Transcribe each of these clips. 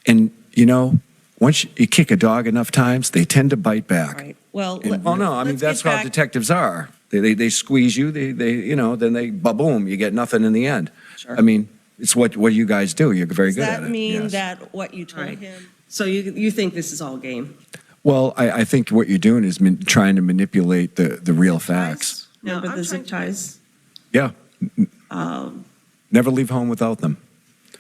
And, once you kick a dog enough times, they tend to bite back. Right. Well, That's how detectives are. They squeeze you, then they ba-boom, you get nothing in the end. Sure. I mean, it's what you guys do. You're very good at it. Does that mean Yes. that what you told Right. him? So you think this is all game? Well, I think what you're doing is trying to manipulate the real facts. Remember I'm the zip trying to- ties? Yeah. Um, Never leave home without them.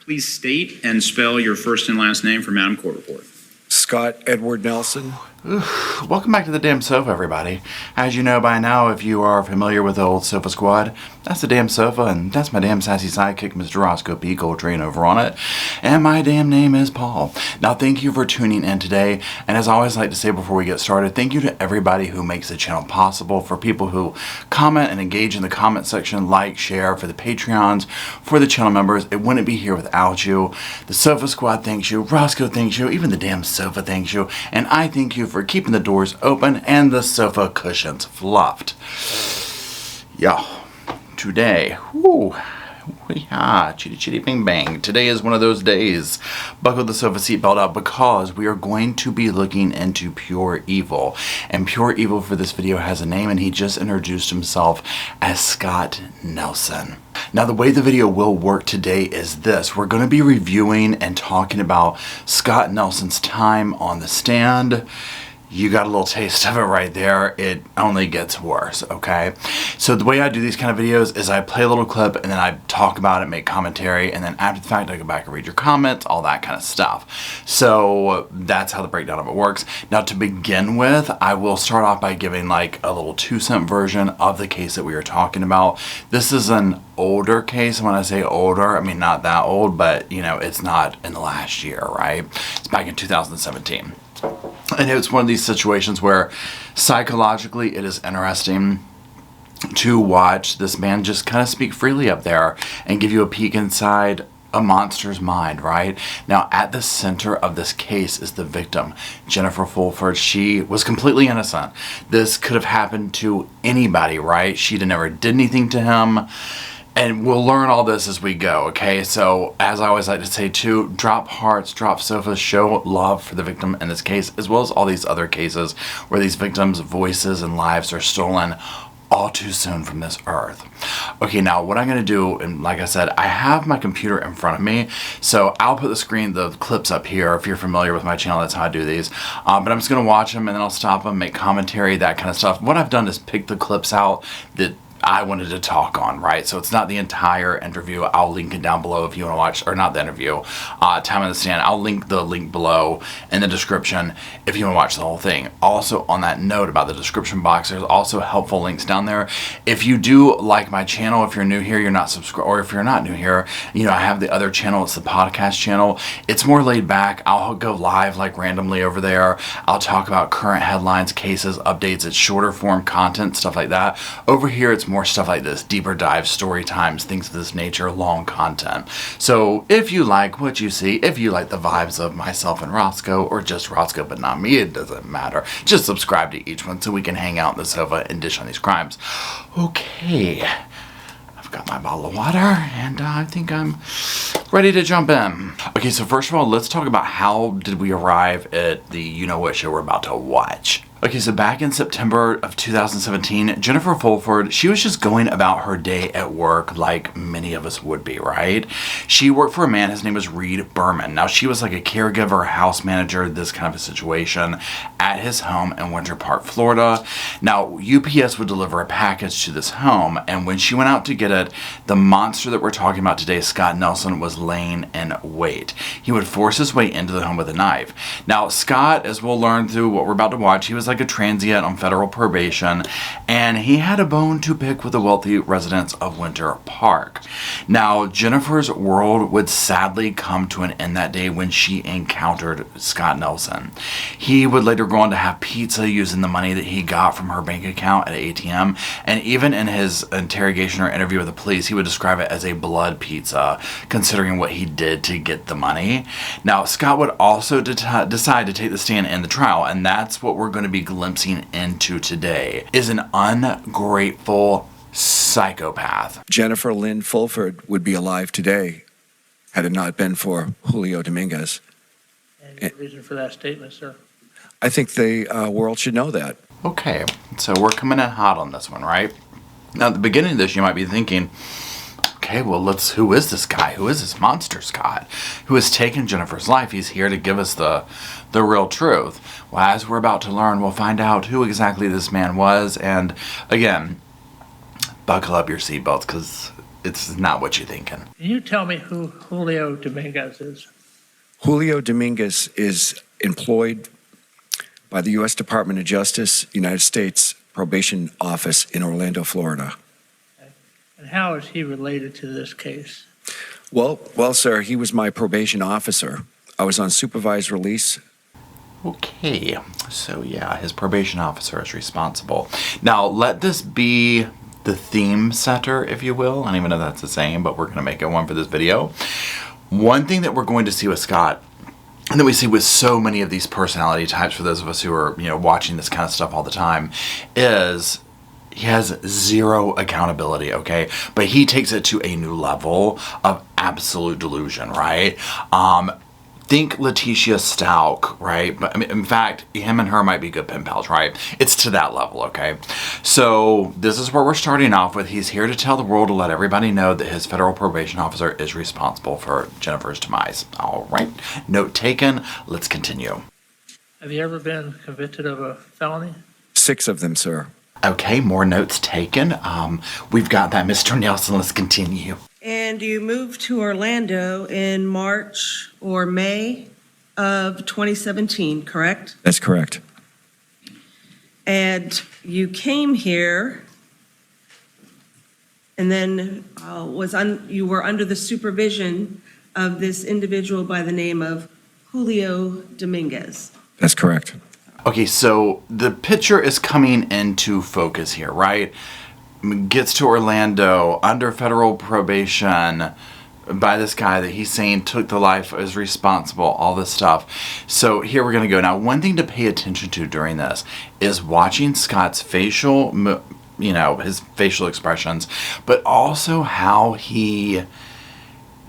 Please state and spell your first and last name for Madam Court Report. Scott Edward Nelson. Welcome back to the damn sofa, everybody. As you know by now, if you are familiar with the old Sofa Squad, that's the damn sofa, and that's my damn sassy sidekick, Mr. Roscoe P. Coltrane, over on it. And my damn name is Paul. Now, thank you for tuning in today. And as I always like to say before we get started, thank you to everybody who makes the channel possible, for people who comment and engage in the comment section, like, share, for the Patreons, for the channel members. It wouldn't be here without you. The Sofa Squad thanks you, Roscoe thanks you, even the damn sofa thanks you, and I thank you for keeping the doors open and the sofa cushions fluffed. Yeah, today, chitty chitty bang bang. Today is one of those days. Buckle the sofa seatbelt up, because we are going to be looking into Pure Evil. And Pure Evil for this video has a name, and he just introduced himself as Scott Nelson. Now, the way the video will work today is this. We're going to be reviewing and talking about Scott Nelson's time on the stand. You got a little taste of it right there. It only gets worse, okay? So the way I do these kind of videos is I play a little clip, and then I talk about it, make commentary, and then after the fact I go back and read your comments, all that kind of stuff. So that's how the breakdown of it works. Now, to begin with, I will start off by giving like a little 2-cent version of the case that we are talking about. This is an older case. When I say older, I mean not that old, but it's not in the last year, right? It's back in 2017. And it's one of these situations where psychologically it is interesting to watch this man just kind of speak freely up there and give you a peek inside a monster's mind, right? Now, at the center of this case is the victim, Jennifer Fulford. She was completely innocent. This could have happened to anybody, right? She never did anything to him. And we'll learn all this as we go, okay? So, as I always like to say too, drop hearts, drop sofas, show love for the victim in this case, as well as all these other cases where these victims' voices and lives are stolen all too soon from this earth. Okay, now what I'm going to do, and like I said, I have my computer in front of me, so I'll put the clips up here. If you're familiar with my channel, that's how I do these. But I'm just going to watch them, and then I'll stop them, make commentary, that kind of stuff. What I've done is pick the clips out that I wanted to talk on, right? So it's not the entire interview. I'll link it down below if you want to watch, or not the interview, time on the stand. I'll link the link below in the description if you want to watch the whole thing. Also, on that note about the description box, there's also helpful links down there. If you do like my channel, if you're new here, you're not subscribed, or if you're not new here, I have the other channel. It's the podcast channel. It's more laid back. I'll go live like randomly over there. I'll talk about current headlines, cases, updates. It's shorter form content, stuff like that. Over here, it's more stuff like this, deeper dives, story times, things of this nature, long content. So if you like what you see, if you like the vibes of myself and Roscoe, or just Roscoe but not me, it doesn't matter. Just subscribe to each one so we can hang out in the sofa and dish on these crimes. Okay, I've got my bottle of water, and I think I'm ready to jump in. Okay, so first of all, let's talk about how did we arrive at the you-know-what show we're about to watch. Okay, so back in September of 2017, Jennifer Fulford, she was just going about her day at work like many of us would be, right? She worked for a man, his name was Reed Berman. Now, she was like a caregiver, house manager, this kind of a situation at his home in Winter Park, Florida. Now, UPS would deliver a package to this home, and when she went out to get it, the monster that we're talking about today, Scott Nelson, was laying in wait. He would force his way into the home with a knife. Now, Scott, as we'll learn through what we're about to watch, he was like a transient on federal probation, and he had a bone to pick with the wealthy residents of Winter Park. Now, Jennifer's world would sadly come to an end that day when she encountered Scott Nelson. He would later go on to have pizza using the money that he got from her bank account at an ATM, and even in his interrogation or interview with the police, he would describe it as a blood pizza, considering what he did to get the money. Now, Scott would also decide to take the stand in the trial, and that's what we're going to be glimpsing into today, is an ungrateful psychopath. Jennifer Lynn Fulford would be alive today had it not been for Julio Dominguez. And your reason for that statement, sir? I think the world should know that. Okay, so we're coming in hot on this one, right? Now, at the beginning of this, you might be thinking, okay, well, who is this guy? Who is this monster, Scott? Who has taken Jennifer's life? He's here to give us the real truth. Well, as we're about to learn, we'll find out who exactly this man was. And again, buckle up your seatbelts, because it's not what you're thinking. Can you tell me who Julio Dominguez is? Julio Dominguez is employed by the U.S. Department of Justice, United States Probation Office in Orlando, Florida. And how is he related to this case? Well, sir, he was my probation officer. I was on supervised release. Okay, so yeah, his probation officer is responsible. Now, let this be the theme setter, if you will. I don't even know if that's the same, but we're going to make it one for this video. One thing that we're going to see with Scott, and that we see with so many of these personality types, for those of us who are, watching this kind of stuff all the time, is he has zero accountability, okay? But he takes it to a new level of absolute delusion, right? Think Letitia Stalk, right? But I mean, in fact, him and her might be good pen pals, right? It's to that level, okay? So this is where we're starting off with. He's here to tell the world, to let everybody know that his federal probation officer is responsible for Jennifer's demise. All right, note taken. Let's continue. Have you ever been convicted of a felony? 6 of them, sir. Okay, more notes taken. We've got that, Mr. Nelson. Let's continue. And you moved to Orlando in March or May of 2017, correct? That's correct. And you came here and then you were under the supervision of this individual by the name of Julio Dominguez. That's correct. Okay, so the picture is coming into focus here, right? Gets to Orlando under federal probation by this guy that he's saying took the life, is responsible, all this stuff. So here we're going to go. Now, one thing to pay attention to during this is watching Scott's facial, his facial expressions, but also how he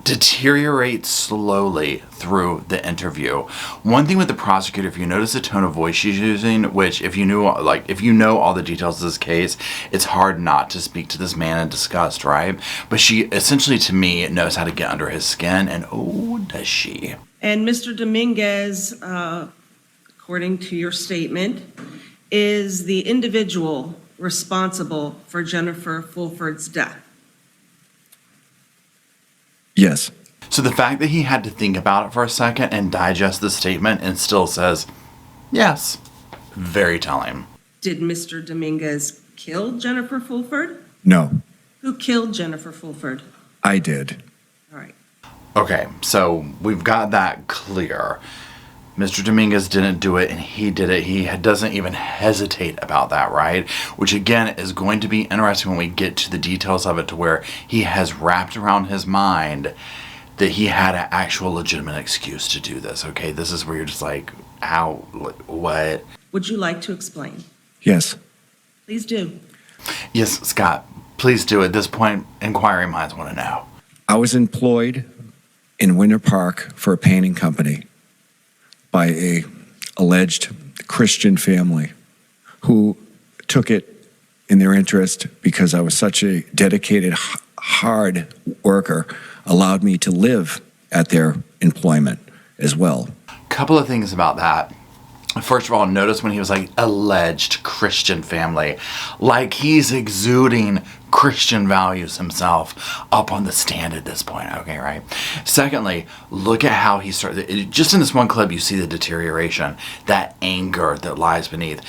deteriorates slowly through the interview. One thing with the prosecutor, if you notice the tone of voice she's using, which if you know all the details of this case, it's hard not to speak to this man in disgust, right? But she essentially, to me, knows how to get under his skin, and oh, does she. And Mr. Dominguez, according to your statement, is the individual responsible for Jennifer Fulford's death. Yes. So the fact that he had to think about it for a second and digest the statement and still says, yes, very telling. Did Mr. Dominguez kill Jennifer Fulford? No, Who killed Jennifer Fulford? I did. All right. Okay, so we've got that clear. Mr. Dominguez didn't do it, and he did it. He doesn't even hesitate about that, right? Which, again, is going to be interesting when we get to the details of it, to where he has wrapped around his mind that he had an actual legitimate excuse to do this, okay? This is where you're just like, how, what? Would you like to explain? Yes. Please do. Yes, Scott, please do. At this point, inquiring minds want to know. I was employed in Winter Park for a painting company by a alleged Christian family who took it in their interest because I was such a dedicated, hard worker, allowed me to live at their employment as well. Couple of things about that. First of all, notice when he was like, alleged Christian family, like he's exuding Christian values himself up on the stand at this point, okay, right? Secondly, look at how he started. Just in this one clip, you see the deterioration, that anger that lies beneath.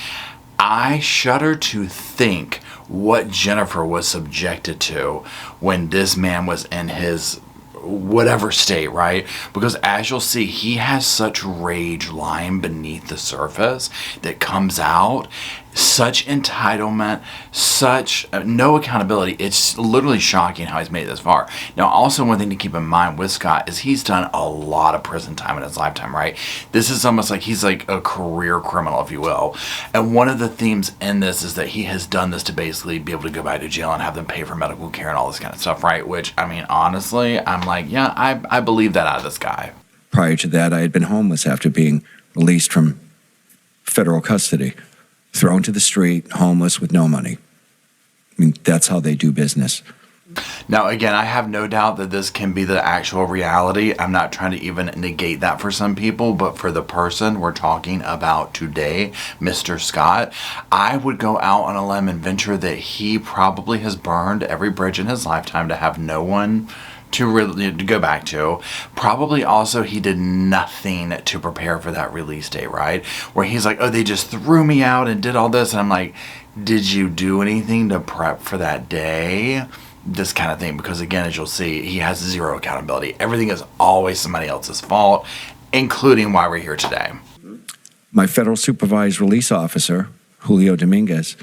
I shudder to think what Jennifer was subjected to when this man was in his whatever state, right? Because as you'll see, he has such rage lying beneath the surface that comes out, such entitlement, such no accountability. It's literally shocking how he's made it this far. Now, also one thing to keep in mind with Scott is he's done a lot of prison time in his lifetime, right? This is almost like he's like a career criminal, if you will. And one of the themes in this is that he has done this to basically be able to go back to jail and have them pay for medical care and all this kind of stuff, right? Which, I mean, honestly, I'm like, yeah, I believe that out of this guy. Prior to that, I had been homeless after being released from federal custody, thrown to the street, homeless with no money. I mean, that's how they do business. Now, again, I have no doubt that this can be the actual reality. I'm not trying to even negate that for some people, but for the person we're talking about today, Mr. Scott, I would go out on a limb and venture that he probably has burned every bridge in his lifetime to have no one to really to go back to. Probably also he did nothing to prepare for that release date, right? Where he's like, oh, they just threw me out and did all this. And I'm like, did you do anything to prep for that day? This kind of thing, because again, as you'll see, he has zero accountability. Everything is always somebody else's fault, including why we're here today. My federal supervised release officer, Julio Dominguez,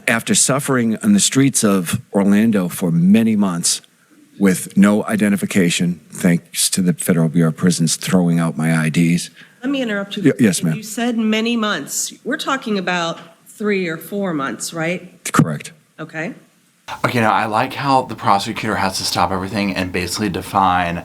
after suffering on the streets of Orlando for many months with no identification, thanks to the Federal Bureau of Prisons throwing out my IDs. Let me interrupt you. Yes, ma'am. You said many months. We're talking about 3 or 4 months, right? Correct. Okay. Okay, now I like how the prosecutor has to stop everything and basically define,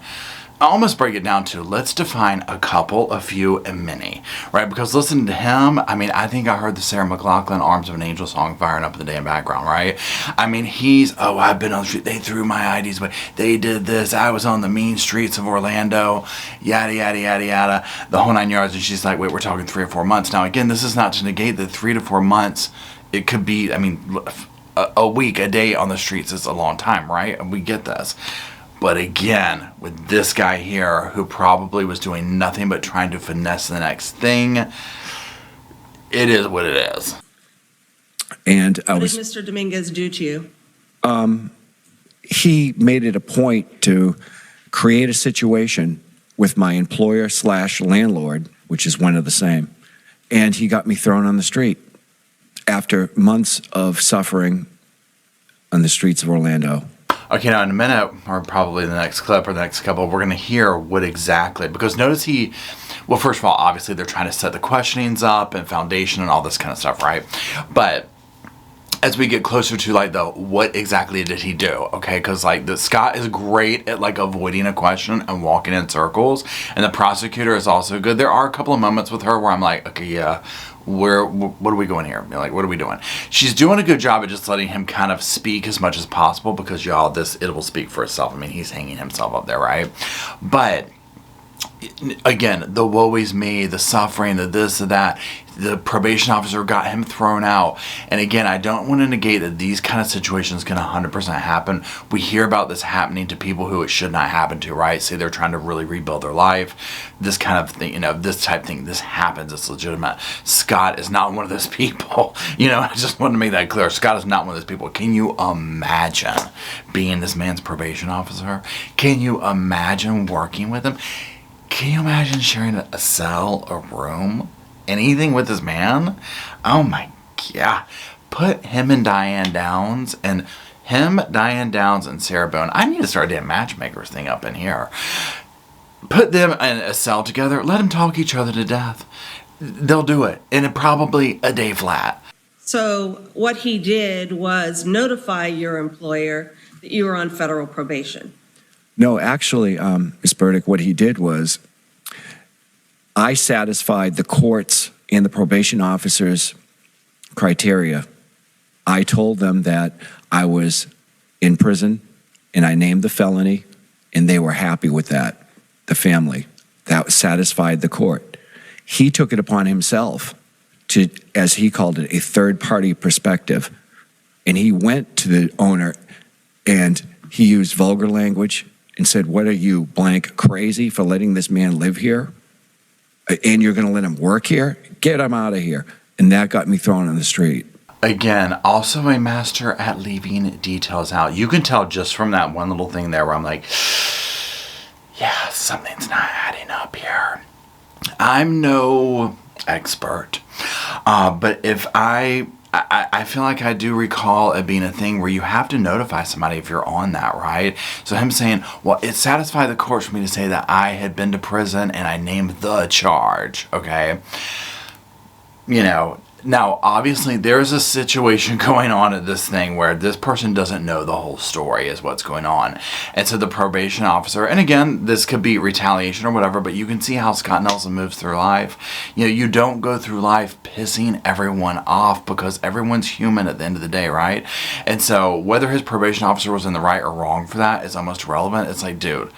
almost break it down to, let's define a couple, a few, and many, right? Because listening to him, I mean, I think I heard the Sarah McLachlan Arms of an Angel song firing up in the damn background, right? I mean, I've been on the street, they threw my IDs away, they did this, I was on the mean streets of Orlando, yada, yada, yada, yada, the whole 9 yards, and she's like, wait, we're talking 3 or 4 months. Now, again, this is not to negate that 3 to 4 months, it could be, I mean, a week, a day on the streets is a long time, right? And we get this. But again, with this guy here, who probably was doing nothing but trying to finesse the next thing, it is what it is. And What did Mr. Dominguez do to you? he made it a point to create a situation with my employer / landlord, which is one of the same, and he got me thrown on the street after months of suffering on the streets of Orlando. Okay, now in a minute, or probably the next clip or the next couple, we're going to hear what exactly, because notice well, first of all, obviously they're trying to set the questionings up and foundation and all this kind of stuff, right? But as we get closer to like what exactly did he do, okay? Because like Scott is great at like avoiding a question and walking in circles, and the prosecutor is also good. There are a couple of moments with her where I'm like, okay, yeah, what are we going here? Like, what are we doing? She's doing a good job at just letting him kind of speak as much as possible, because y'all, it will speak for itself. I mean, he's hanging himself up there, right? But again, the woe is me, the suffering, the this, the that, the probation officer got him thrown out. And again, I don't want to negate that these kind of situations can 100% happen. We hear about this happening to people who it should not happen to, right? Say they're trying to really rebuild their life. This kind of thing, this type of thing, this happens. It's legitimate. Scott is not one of those people. I just want to make that clear. Scott is not one of those people. Can you imagine being this man's probation officer? Can you imagine working with him? Can you imagine sharing a cell, a room, anything with this man? Oh my God. Put him and Diane Downs and Sarah Bone. I need to start a damn matchmakers thing up in here. Put them in a cell together. Let them talk each other to death. They'll do it in probably a day flat. So what he did was notify your employer that you were on federal probation. No, actually, Ms. Burdick, what he did was I satisfied the court's and the probation officer's criteria. I told them that I was in prison, and I named the felony, and they were happy with that, the family. That satisfied the court. He took it upon himself to, as he called it, a third-party perspective, and he went to the owner, and he used vulgar language and said, what are you, blank, crazy for letting this man live here? And you're going to let him work here? Get him out of here. And that got me thrown on the street. Again, also a master at leaving details out. You can tell just from that one little thing there where I'm like, yeah, something's not adding up here. I'm no expert, but if I feel like I do recall it being a thing where you have to notify somebody if you're on that, right? So him saying, well, it satisfied the court for me to say that I had been to prison and I named the charge, okay? Now, obviously, there's a situation going on at this thing where this person doesn't know the whole story is what's going on. And so the probation officer, and again, this could be retaliation or whatever, but you can see how Scott Nelson moves through life. You know, you don't go through life pissing everyone off because everyone's human at the end of the day, right? And so whether his probation officer was in the right or wrong for that is almost irrelevant. It's like, dude,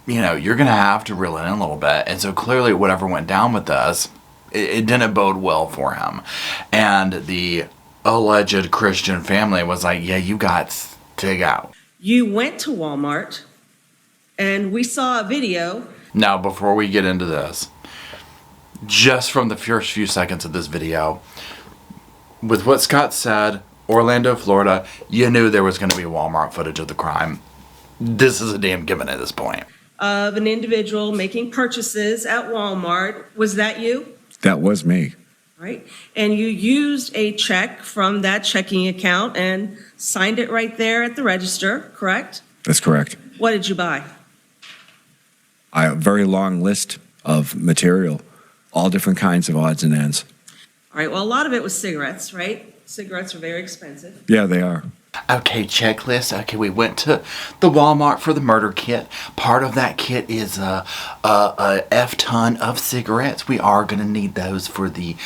you know, you're going to have to reel it in a little bit. And so clearly whatever went down with this, it didn't bode well for him. And the alleged Christian family was like, yeah, you got to go. You went to Walmart, and we saw a video. Now, before we get into this, just from the first few seconds of this video, with what Scott said, Orlando, Florida, you knew there was going to be Walmart footage of the crime. This is a damn given at this point. Of an individual making purchases at Walmart. Was that you? That was me. Right? And you used a check from that checking account and signed it right there at the register, correct? That's correct. What did you buy? A very long list of material, all different kinds of odds and ends. All right, well, a lot of it was cigarettes, right? Cigarettes are very expensive. Yeah, they are. Okay, checklist. Okay, we went to the Walmart for the murder kit. Part of that kit is a F-ton of cigarettes. We are going to need those for the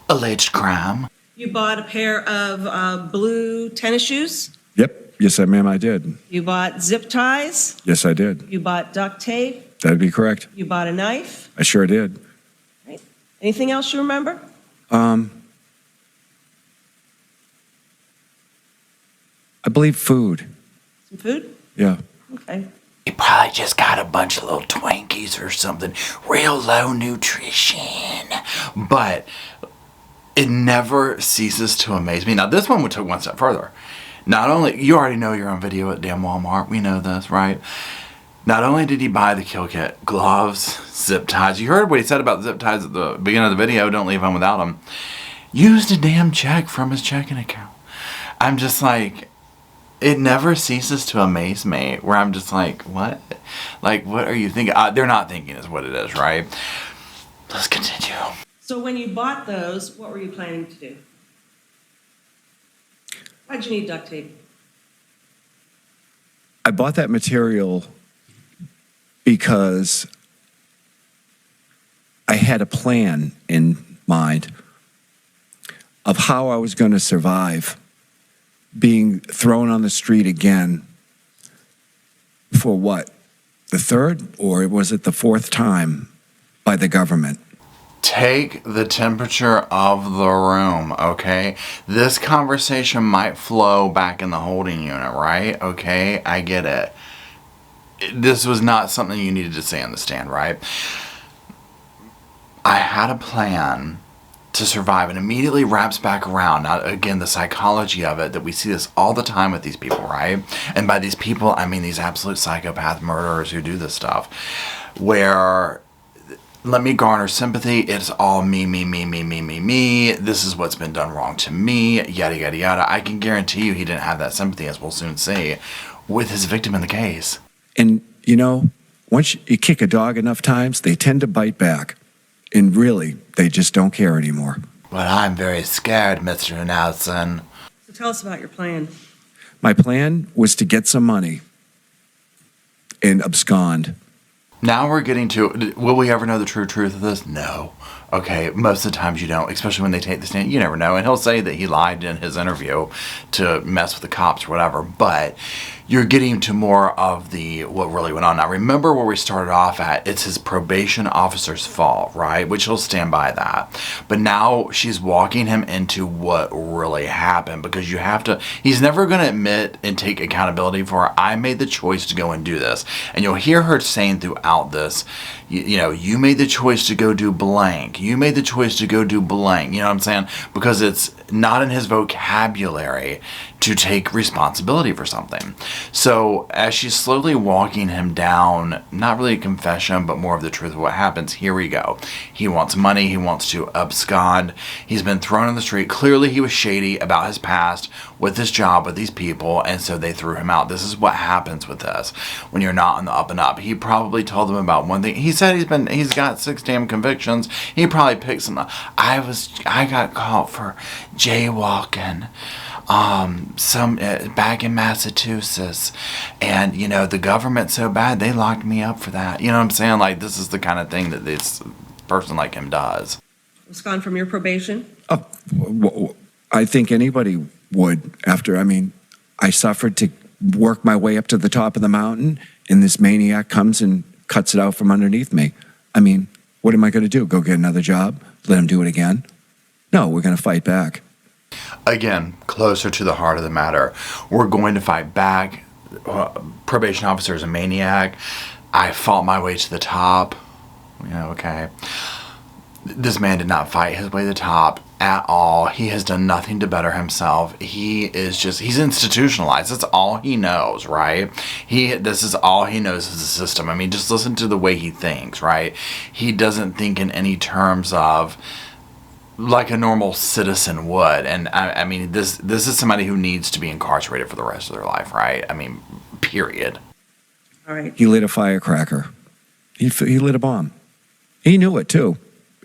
alleged crime. You bought a pair of blue tennis shoes. Yep. Yes, ma'am, I did. You bought zip ties. Yes, I did. You bought duct tape. That'd be correct. You bought a knife. I sure did. Right? Anything else you remember? I believe food. Some food? Yeah. Okay. You probably just got a bunch of little Twinkies or something. Real low nutrition. But it never ceases to amaze me. Now, this one we took one step further. Not only, you already know you're on video at damn Walmart. We know this, right? Not only did he buy the kill kit, gloves, zip ties. You heard what he said about zip ties at the beginning of the video. Don't leave home without them. Used a damn check from his checking account. I'm just like, it never ceases to amaze me, where I'm just like, what? Like, what are you thinking? They're not thinking is what it is, right? Let's continue. So when you bought those, what were you planning to do? Why'd you need duct tape? I bought that material because I had a plan in mind of how I was going to survive being thrown on the street again for what? The third, or was it the fourth time by the government? Take the temperature of the room, okay? This conversation might flow back in the holding unit, right? Okay, I get it. This was not something you needed to say on the stand, right? I had a plan to survive, and immediately wraps back around. Now, again, the psychology of it, that we see this all the time with these people, right? And by these people, I mean these absolute psychopath murderers who do this stuff, where let me garner sympathy. It's all me. This is what's been done wrong to me, yada, yada, yada. I can guarantee you he didn't have that sympathy, as we'll soon see, with his victim in the case. And, you know, once you kick a dog enough times, they tend to bite back. And really, they just don't care anymore. But I'm very scared, Mr. Nelson. So tell us about your plan. My plan was to get some money and abscond. Now we're getting to, will we ever know the true truth of this? No. Okay, most of the times you don't, especially when they take the stand. You never know. And he'll say that he lied in his interview to mess with the cops or whatever. But you're getting to more of the what really went on. Now, remember where we started off at. It's his probation officer's fault, right? Which he'll stand by that. But now she's walking him into what really happened, because you have to, he's never going to admit and take accountability for, I made the choice to go and do this. And you'll hear her saying throughout this, you know, you made the choice to go do blank. You made the choice to go do blank. You know what I'm saying? Because it's not in his vocabulary to take responsibility for something. So as she's slowly walking him down, not really a confession, but more of the truth of what happens, here we go. He wants money. He wants to abscond. He's been thrown in the street. Clearly he was shady about his past with his job, with these people, and so they threw him out. This is what happens with this when you're not on the up and up. He probably told them about one thing. He said he's got 6 damn convictions. He probably picked some. I got caught for jaywalking back in Massachusetts, and the government's so bad they locked me up for that. You know what I'm saying? Like, this is the kind of thing that this person like him does. Was gone from your probation? I think anybody would after. I suffered to work my way up to the top of the mountain, and this maniac comes and cuts it out from underneath me. What am I going to do? Go get another job? Let him do it again? No, we're going to fight back. Again, closer to the heart of the matter. We're going to fight back. Probation officer is a maniac. I fought my way to the top. Okay. This man did not fight his way to the top at all. He has done nothing to better himself. He's institutionalized. That's all he knows, right? This is all he knows is the system. Just listen to the way he thinks, right? He doesn't think in any terms of like a normal citizen would. And this is somebody who needs to be incarcerated for the rest of their life, right? Period. All right. He lit a firecracker. He lit a bomb. He knew it too.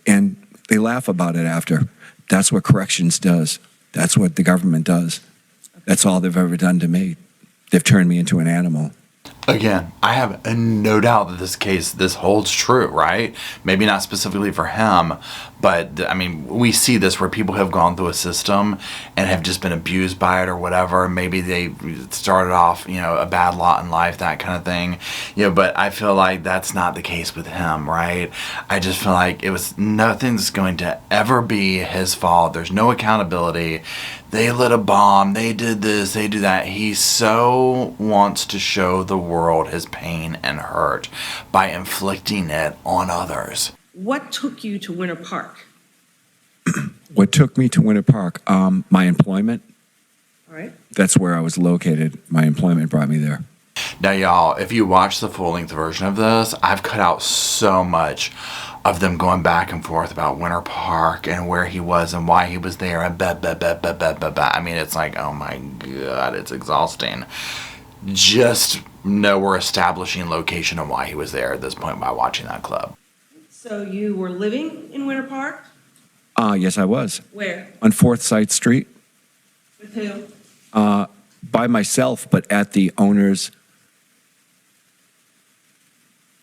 And they laugh about it after. That's what corrections does. That's what the government does. That's all they've ever done to me. They've turned me into an animal. Again, I have no doubt that this holds true, right? Maybe not specifically for him, but we see this where people have gone through a system and have just been abused by it or whatever. Maybe they started off, a bad lot in life, that kind of thing. But I feel like that's not the case with him, right? I just feel like nothing's going to ever be his fault. There's no accountability. They lit a bomb. They did this. They do that. He so wants to show the world his pain and hurt by inflicting it on others. What took you to Winter Park? What took me to Winter Park? My employment. All right. That's where I was located. My employment brought me there. Now, y'all, if you watch the full-length version of this, I've cut out so much of them going back and forth about Winter Park and where he was and why he was there and it's like, oh my God, it's exhausting. Just know we're establishing location and why he was there at this point by watching that clip. So you were living in Winter Park? Yes, I was. Where? On Forsyth Street. With who? By myself, but at the owner's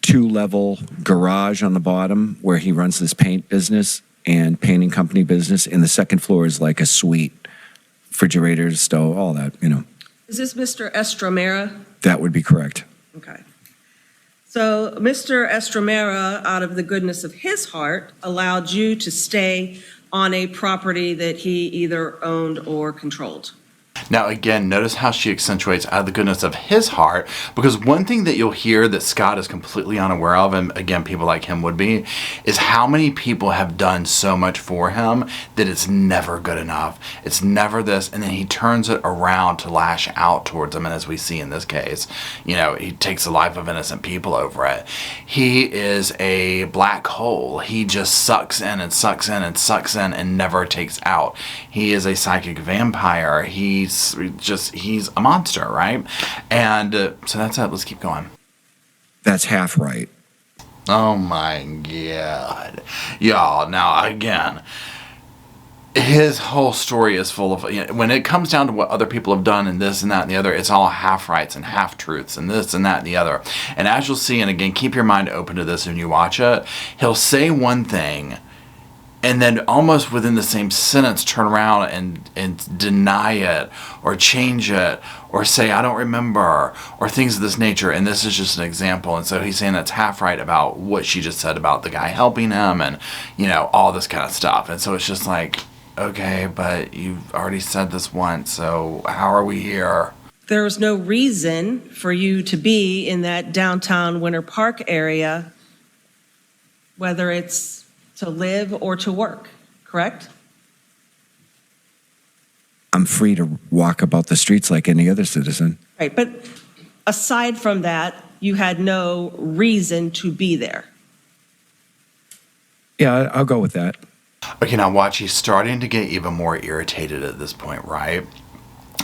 2-level garage on the bottom where he runs this paint business and painting company business. And the second floor is like a suite, refrigerators, stove, all that, Is this Mr. Estromera? That would be correct. Okay. So Mr. Estromera, out of the goodness of his heart, allowed you to stay on a property that he either owned or controlled. Now, again, notice how she accentuates out of the goodness of his heart, because one thing that you'll hear that Scott is completely unaware of, and again, people like him would be, is how many people have done so much for him that it's never good enough. It's never this, and then he turns it around to lash out towards them, and as we see in this case, he takes the life of innocent people over it. He is a black hole. He just sucks in and sucks in and sucks in and never takes out. He is a psychic vampire. He's a monster, right? And so that's it. Let's keep going. That's half right. Oh my God. Y'all, now again, his whole story is full of, when it comes down to what other people have done and this and that and the other, it's all half rights and half truths and this and that and the other. And as you'll see, and again, keep your mind open to this when you watch it, he'll say one thing and then almost within the same sentence turn around and deny it or change it or say, I don't remember, or things of this nature. And this is just an example. And so he's saying that's half right about what she just said about the guy helping him and, all this kind of stuff. And so it's just like, okay, but you've already said this once, so how are we here? There's no reason for you to be in that downtown Winter Park area, whether it's to live or to work, correct? free to walk about the streets like any other citizen. Right, but aside from that, you had no reason to be there. Yeah, I'll go with that. Okay, now watch, he's starting to get even more irritated at this point, right?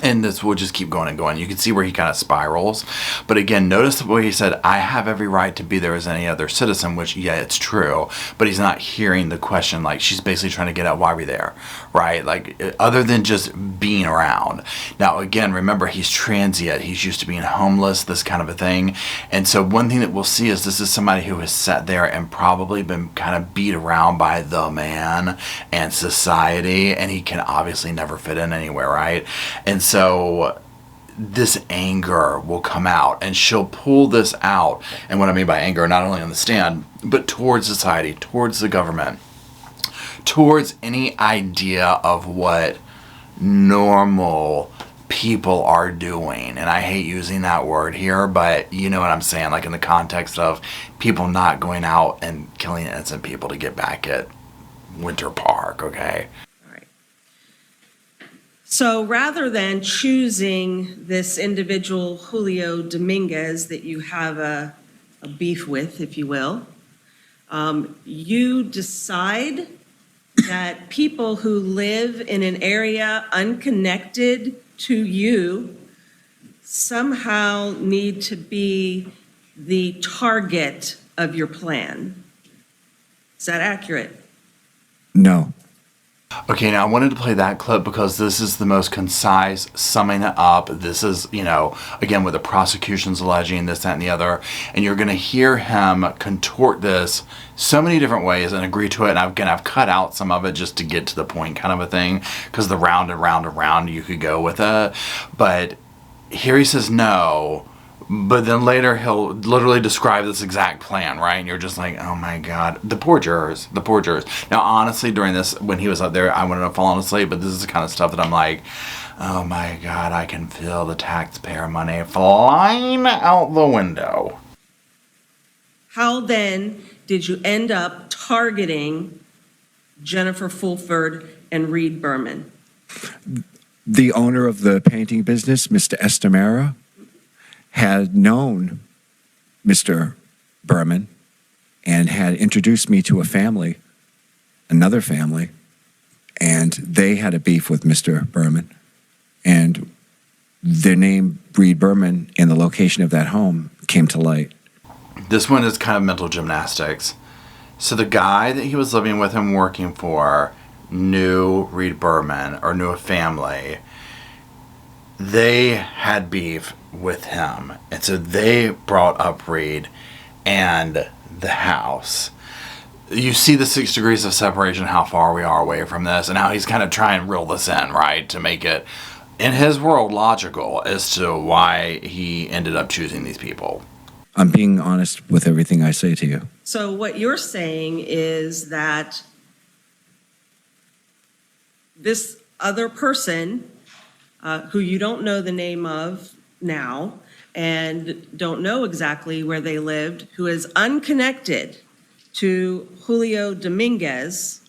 And this will just keep going and going. You can see where he kind of spirals. But again, notice the way he said, I have every right to be there as any other citizen, which, yeah, it's true. But he's not hearing the question. Like, she's basically trying to get at why we're there, right? Like, other than just being around. Now, again, remember, he's transient. He's used to being homeless, this kind of a thing. And so one thing that we'll see is this is somebody who has sat there and probably been kind of beat around by the man and society. And he can obviously never fit in anywhere, right? And so this anger will come out, and she'll pull this out. And what I mean by anger, not only on the stand, but towards society, towards the government, towards any idea of what normal people are doing. And I hate using that word here, but you know what I'm saying, like in the context of people not going out and killing innocent people to get back at Winter Park, okay? So rather than choosing this individual, Julio Dominguez, that you have a beef with, if you will, you decide that people who live in an area unconnected to you somehow need to be the target of your plan. Is that accurate? No. Okay, now I wanted to play that clip because this is the most concise summing it up. This is, you know, again, with the prosecution's alleging this, that, and the other. And you're going to hear him contort this so many different ways and agree to it. And I've cut out some of it just to get to the point kind of a thing, because the round and round and round you could go with it. But here he says no. But then later he'll literally describe this exact plan, right? And you're just like, oh my God. The poor jurors. The poor jurors. Now, honestly, during this, when he was up there, I wanted to fall asleep. But this is the kind of stuff that I'm like, oh my God, I can feel the taxpayer money flying out the window. How then did you end up targeting Jennifer Fulford and Reed Berman? The owner of the painting business, Mr. Estamera, had known Mr. Berman and had introduced me to a family, another family, and they had a beef with Mr. Berman. And their name, Reed Berman, and the location of that home came to light. This one is kind of mental gymnastics. So the guy that he was living with and working for knew Reed Berman, or knew a family. They had beef with him, and so they brought up Reed and the house. You see the 6 degrees of separation, how far we are away from this, and how he's kind of trying to reel this in, right, to make it, in his world, logical as to why he ended up choosing these people. I'm being honest with everything I say to you. So what you're saying is that this other person, who you don't know the name of now and don't know exactly where they lived, who is unconnected to Julio Dominguez,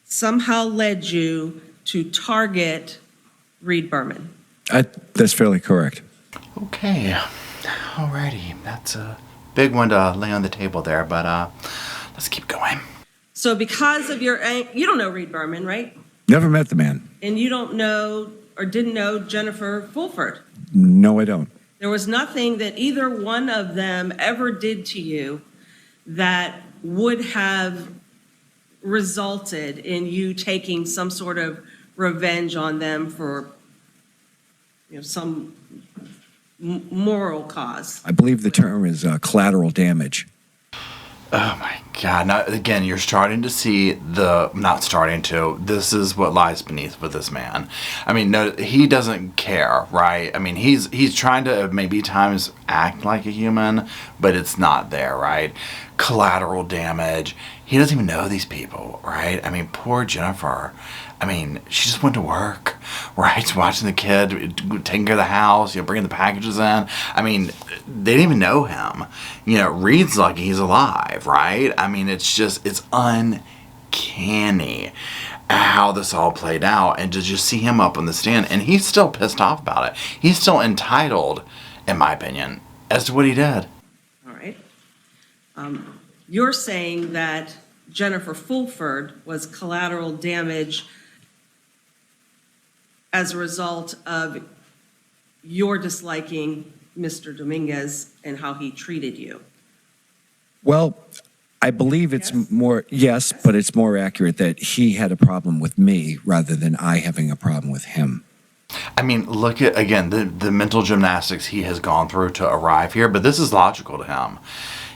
somehow led you to target Reed Berman. That's fairly correct. Okay, alrighty, that's a big one to lay on the table there, but let's keep going. So because of your, you don't know Reed Berman, right? Never met the man. And you don't know or didn't know Jennifer Fulford. No, I don't. There was nothing that either one of them ever did to you that would have resulted in you taking some sort of revenge on them for, some moral cause. I believe the term is collateral damage. Oh my God. Now, again, you're starting to see this is what lies beneath with this man. I mean, no, he doesn't care, right? I mean, he's trying to maybe times act like a human, but it's not there, right? Collateral damage. He doesn't even know these people, right? I mean, poor Jennifer. I mean, she just went to work, right? She's watching the kid, taking care of the house, bringing the packages in. I mean, they didn't even know him. Reed's lucky he's alive, right? I mean, it's uncanny. how this all played out, and to just see him up on the stand, and he's still pissed off about it. He's still entitled, in my opinion, as to what he did. All right. You're saying that Jennifer Fulford was collateral damage as a result of your disliking Mr. Dominguez and how he treated you. Well, I believe it's Yes? more, yes, but it's more accurate that he had a problem with me rather than I having a problem with him. I mean, look at, again, the mental gymnastics he has gone through to arrive here, but this is logical to him.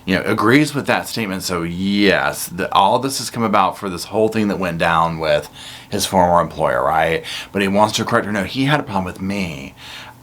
You know, agrees with that statement. So yes, all this has come about for this whole thing that went down with his former employer, right? But he wants to correct her. No, he had a problem with me.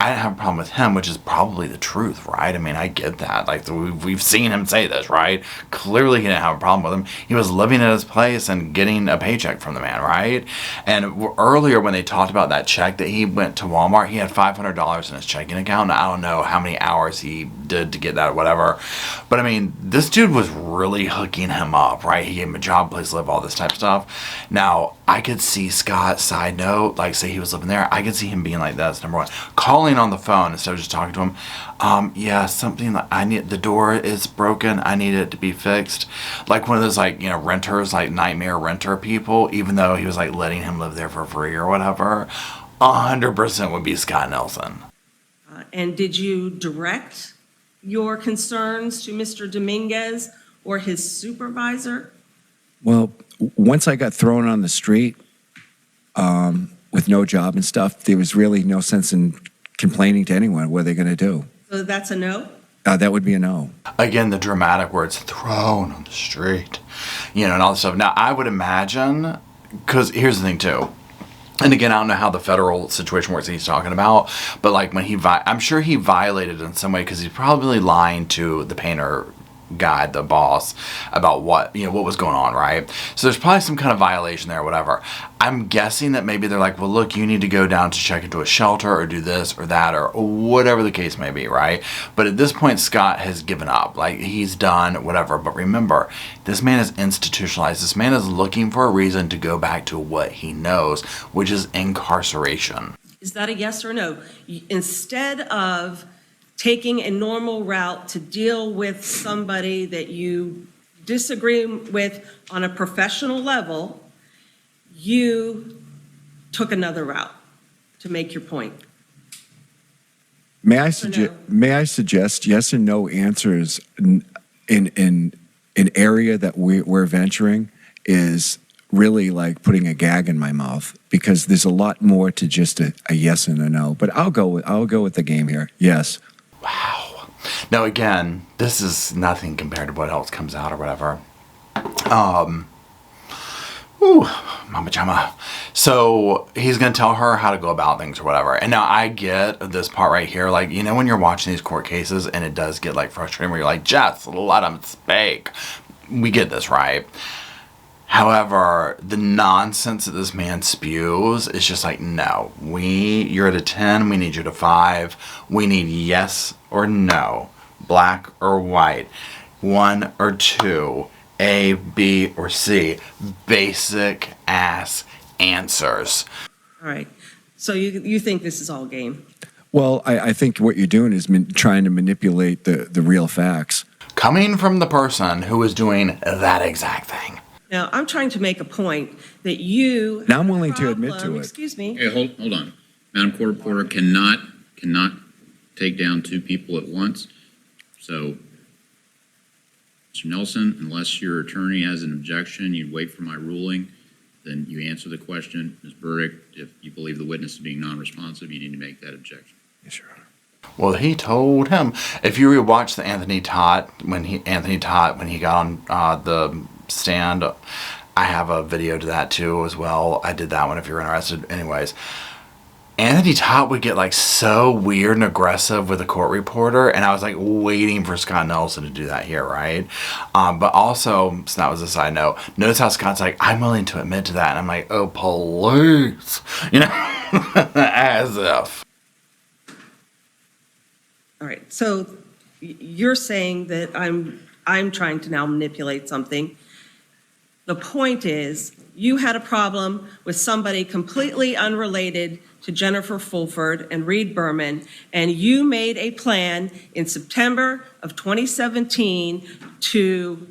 I didn't have a problem with him, which is probably the truth, right? I mean, I get that. Like, we've seen him say this, right? Clearly, he didn't have a problem with him. He was living at his place and getting a paycheck from the man, right? And earlier, when they talked about that check that he went to Walmart, he had $500 in his checking account. Now, I don't know how many hours he did to get that or whatever. But, I mean, this dude was really hooking him up, right? He gave him a job, place to live, all this type of stuff. Now, I could see Scott, side note, like, say he was living there, I could see him being like this, number one. Calling on the phone instead of just talking to him. Yeah, something that I need, the door is broken, I need it to be fixed. Like one of those, like, you know, renters, like nightmare renter people, even though he was like letting him live there for free or whatever. 100% would be Scott Nelson. And did you direct your concerns to Mr. Dominguez or his supervisor? Well, once I got thrown on the street with no job and stuff, there was really no sense in complaining to anyone. What are they going to do? So that's a no? That would be a no. Again, the dramatic words, thrown on the street, you know, and all this stuff. Now, I would imagine, because here's the thing too, and again, I don't know how the federal situation works that he's talking about, but like when I'm sure he violated in some way because he's probably lying to the painter guy, the boss, about what was going on, right? So there's probably some kind of violation there or whatever. I'm guessing that maybe they're like, well, look, you need to go down to check into a shelter or do this or that or whatever the case may be, right? But at this point, Scott has given up. Like, he's done whatever. But remember, this man is institutionalized. This man is looking for a reason to go back to what he knows, which is incarceration. Is that a yes or no? Instead of taking a normal route to deal with somebody that you disagree with on a professional level, you took another route to make your point. May I no? May I suggest yes and no answers in an area that we're venturing is really like putting a gag in my mouth, because there's a lot more to just a yes and a no. But I'll go with the game here. Yes. Wow. Now, again, this is nothing compared to what else comes out or whatever. Mama Jama. So he's going to tell her how to go about things or whatever. And now I get this part right here. Like, you know, when you're watching these court cases and it does get like frustrating where you're like, just let him speak. We get this, right? However, the nonsense that this man spews is just like, no, you're at a 10, we need you to 5. We need yes or no, black or white, 1 or 2, A, B, or C. Basic ass answers. All right. So you think this is all game? Well, I think what you're doing is trying to manipulate the real facts. Coming from the person who is doing that exact thing. Now, I'm trying to make a point that you. Now I'm willing to admit to it. Excuse me. Hey, hold on. Madam Court Reporter cannot take down 2 people at once. So, Mr. Nelson, unless your attorney has an objection, you wait for my ruling, then you answer the question. Ms. Burdick, if you believe the witness is being non-responsive, you need to make that objection. Yes, Your Honor. Well, he told him. If you rewatch the Anthony Tott when he got on the stand, I have a video to that too as well. I did that one if you're interested. Anyways, Anthony Tott would get like so weird and aggressive with a court reporter, and I was like waiting for Scott Nelson to do that here, right? But also, so that was a side note. Notice how Scott's like, I'm willing to admit to that, and I'm like, oh, police, you know, as if. All right. So you're saying that I'm trying to now manipulate something. The point is, you had a problem with somebody completely unrelated to Jennifer Fulford and Reed Berman, and you made a plan in September of 2017 to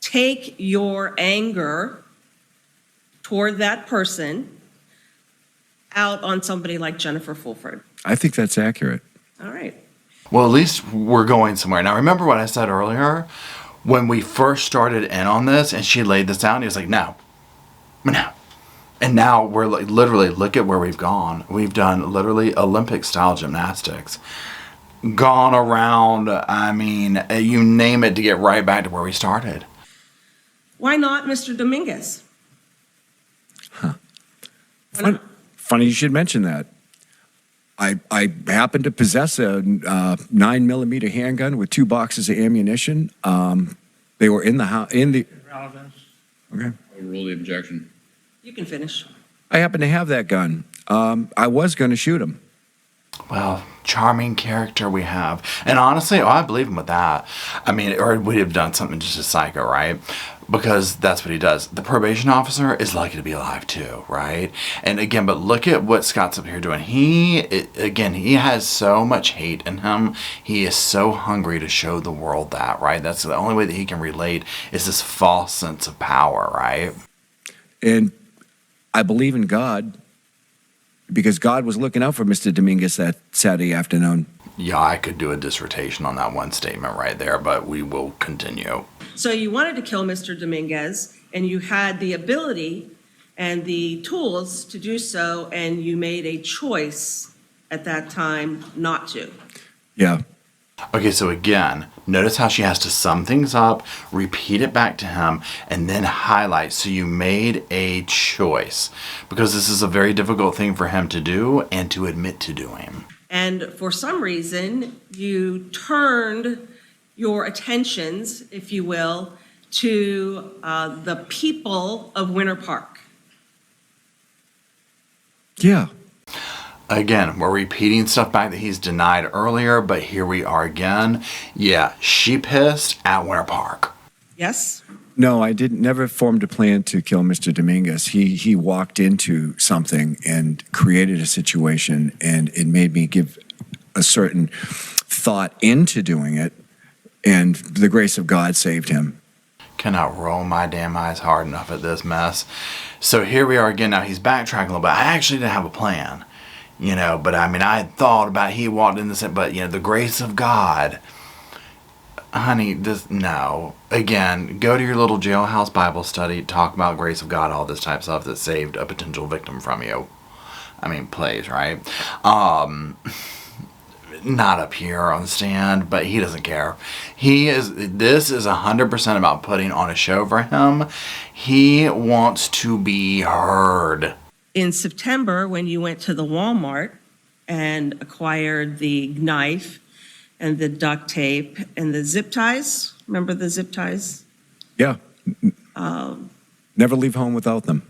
take your anger toward that person out on somebody like Jennifer Fulford. I think that's accurate. All right. Well, at least we're going somewhere. Now, remember what I said earlier? When we first started in on this and she laid this out, he was like, no. And now we're like, literally, look at where we've gone. We've done literally Olympic-style gymnastics. Gone around, I mean, you name it, to get right back to where we started. Why not Mr. Dominguez? Why not? Funny you should mention that. I happen to possess a 9mm handgun with 2 boxes of ammunition. They were in the house. Relevance. Okay. Overrule the objection. You can finish. I happen to have that gun. I was going to shoot him. Well, charming character we have. And honestly, I believe him with that. I mean, or we'd have done something just a psycho, right? Because that's what he does. The probation officer is lucky to be alive too, right? And again, but look at what Scott's up here doing. He has so much hate in him. He is so hungry to show the world that, right? That's the only way that he can relate, is this false sense of power, right? And I believe in God because God was looking out for Mr. Dominguez that Saturday afternoon. Yeah, I could do a dissertation on that one statement right there, but we will continue. So you wanted to kill Mr. Dominguez, and you had the ability and the tools to do so, and you made a choice at that time not to. Yeah. Okay, so again, notice how she has to sum things up, repeat it back to him, and then highlight. So you made a choice, because this is a very difficult thing for him to do and to admit to doing. And for some reason, you turned your attentions, if you will, to the people of Winter Park. Yeah. Again, we're repeating stuff back that he's denied earlier, but here we are again. Yeah, she pissed at Winter Park. Yes? No, I never formed a plan to kill Mr. Dominguez. He walked into something and created a situation, and it made me give a certain thought into doing it, and the grace of God saved him. Cannot roll my damn eyes hard enough at this mess. So here we are again. Now he's backtracking a little bit. I actually didn't have a plan, but I mean, I had thought about, he walked in this, but the grace of God. Honey, no. Again, go to your little jailhouse Bible study, talk about grace of God, all this type of stuff that saved a potential victim from you. I mean, please, right? Not up here on the stand, but he doesn't care. This is 100% about putting on a show for him. He wants to be heard. In September, when you went to the Walmart and acquired the knife and the duct tape and the zip ties, remember the zip ties? Yeah. Never leave home without them.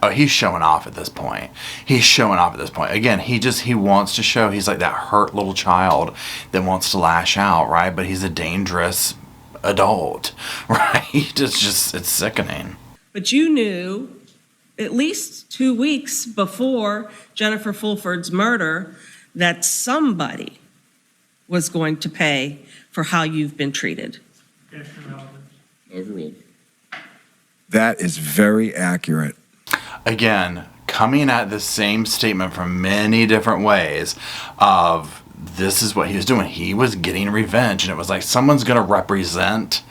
Oh, he's showing off at this point. Again, he wants to show he's like that hurt little child that wants to lash out, right? But he's a dangerous adult, right? It's sickening. But you knew at least 2 weeks before Jennifer Fulford's murder that somebody was going to pay for how you've been treated. Objection, relevance. Overruled. That is very accurate. Again, coming at the same statement from many different ways of this is what he was doing. He was getting revenge, and it was like someone's going to represent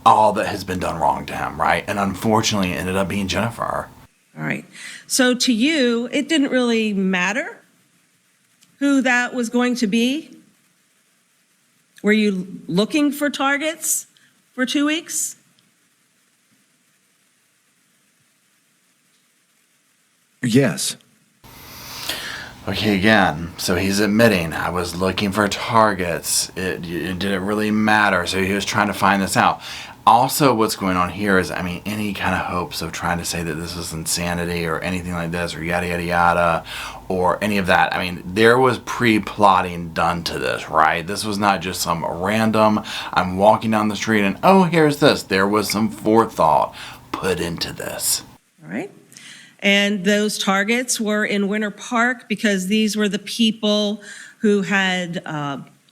all that has been done wrong to him, right? And unfortunately, it ended up being Jennifer. All right. So to you, it didn't really matter who that was going to be? Were you looking for targets for 2 weeks? Yes. Okay, again, so he's admitting, I was looking for targets. It didn't really matter, so he was trying to find this out. Also, what's going on here is, any kind of hopes of trying to say that this was insanity or anything like this or yada, yada, yada, or any of that. There was pre-plotting done to this, right? This was not just some random, I'm walking down the street and, oh, here's this. There was some forethought put into this. All right. And those targets were in Winter Park because these were the people who had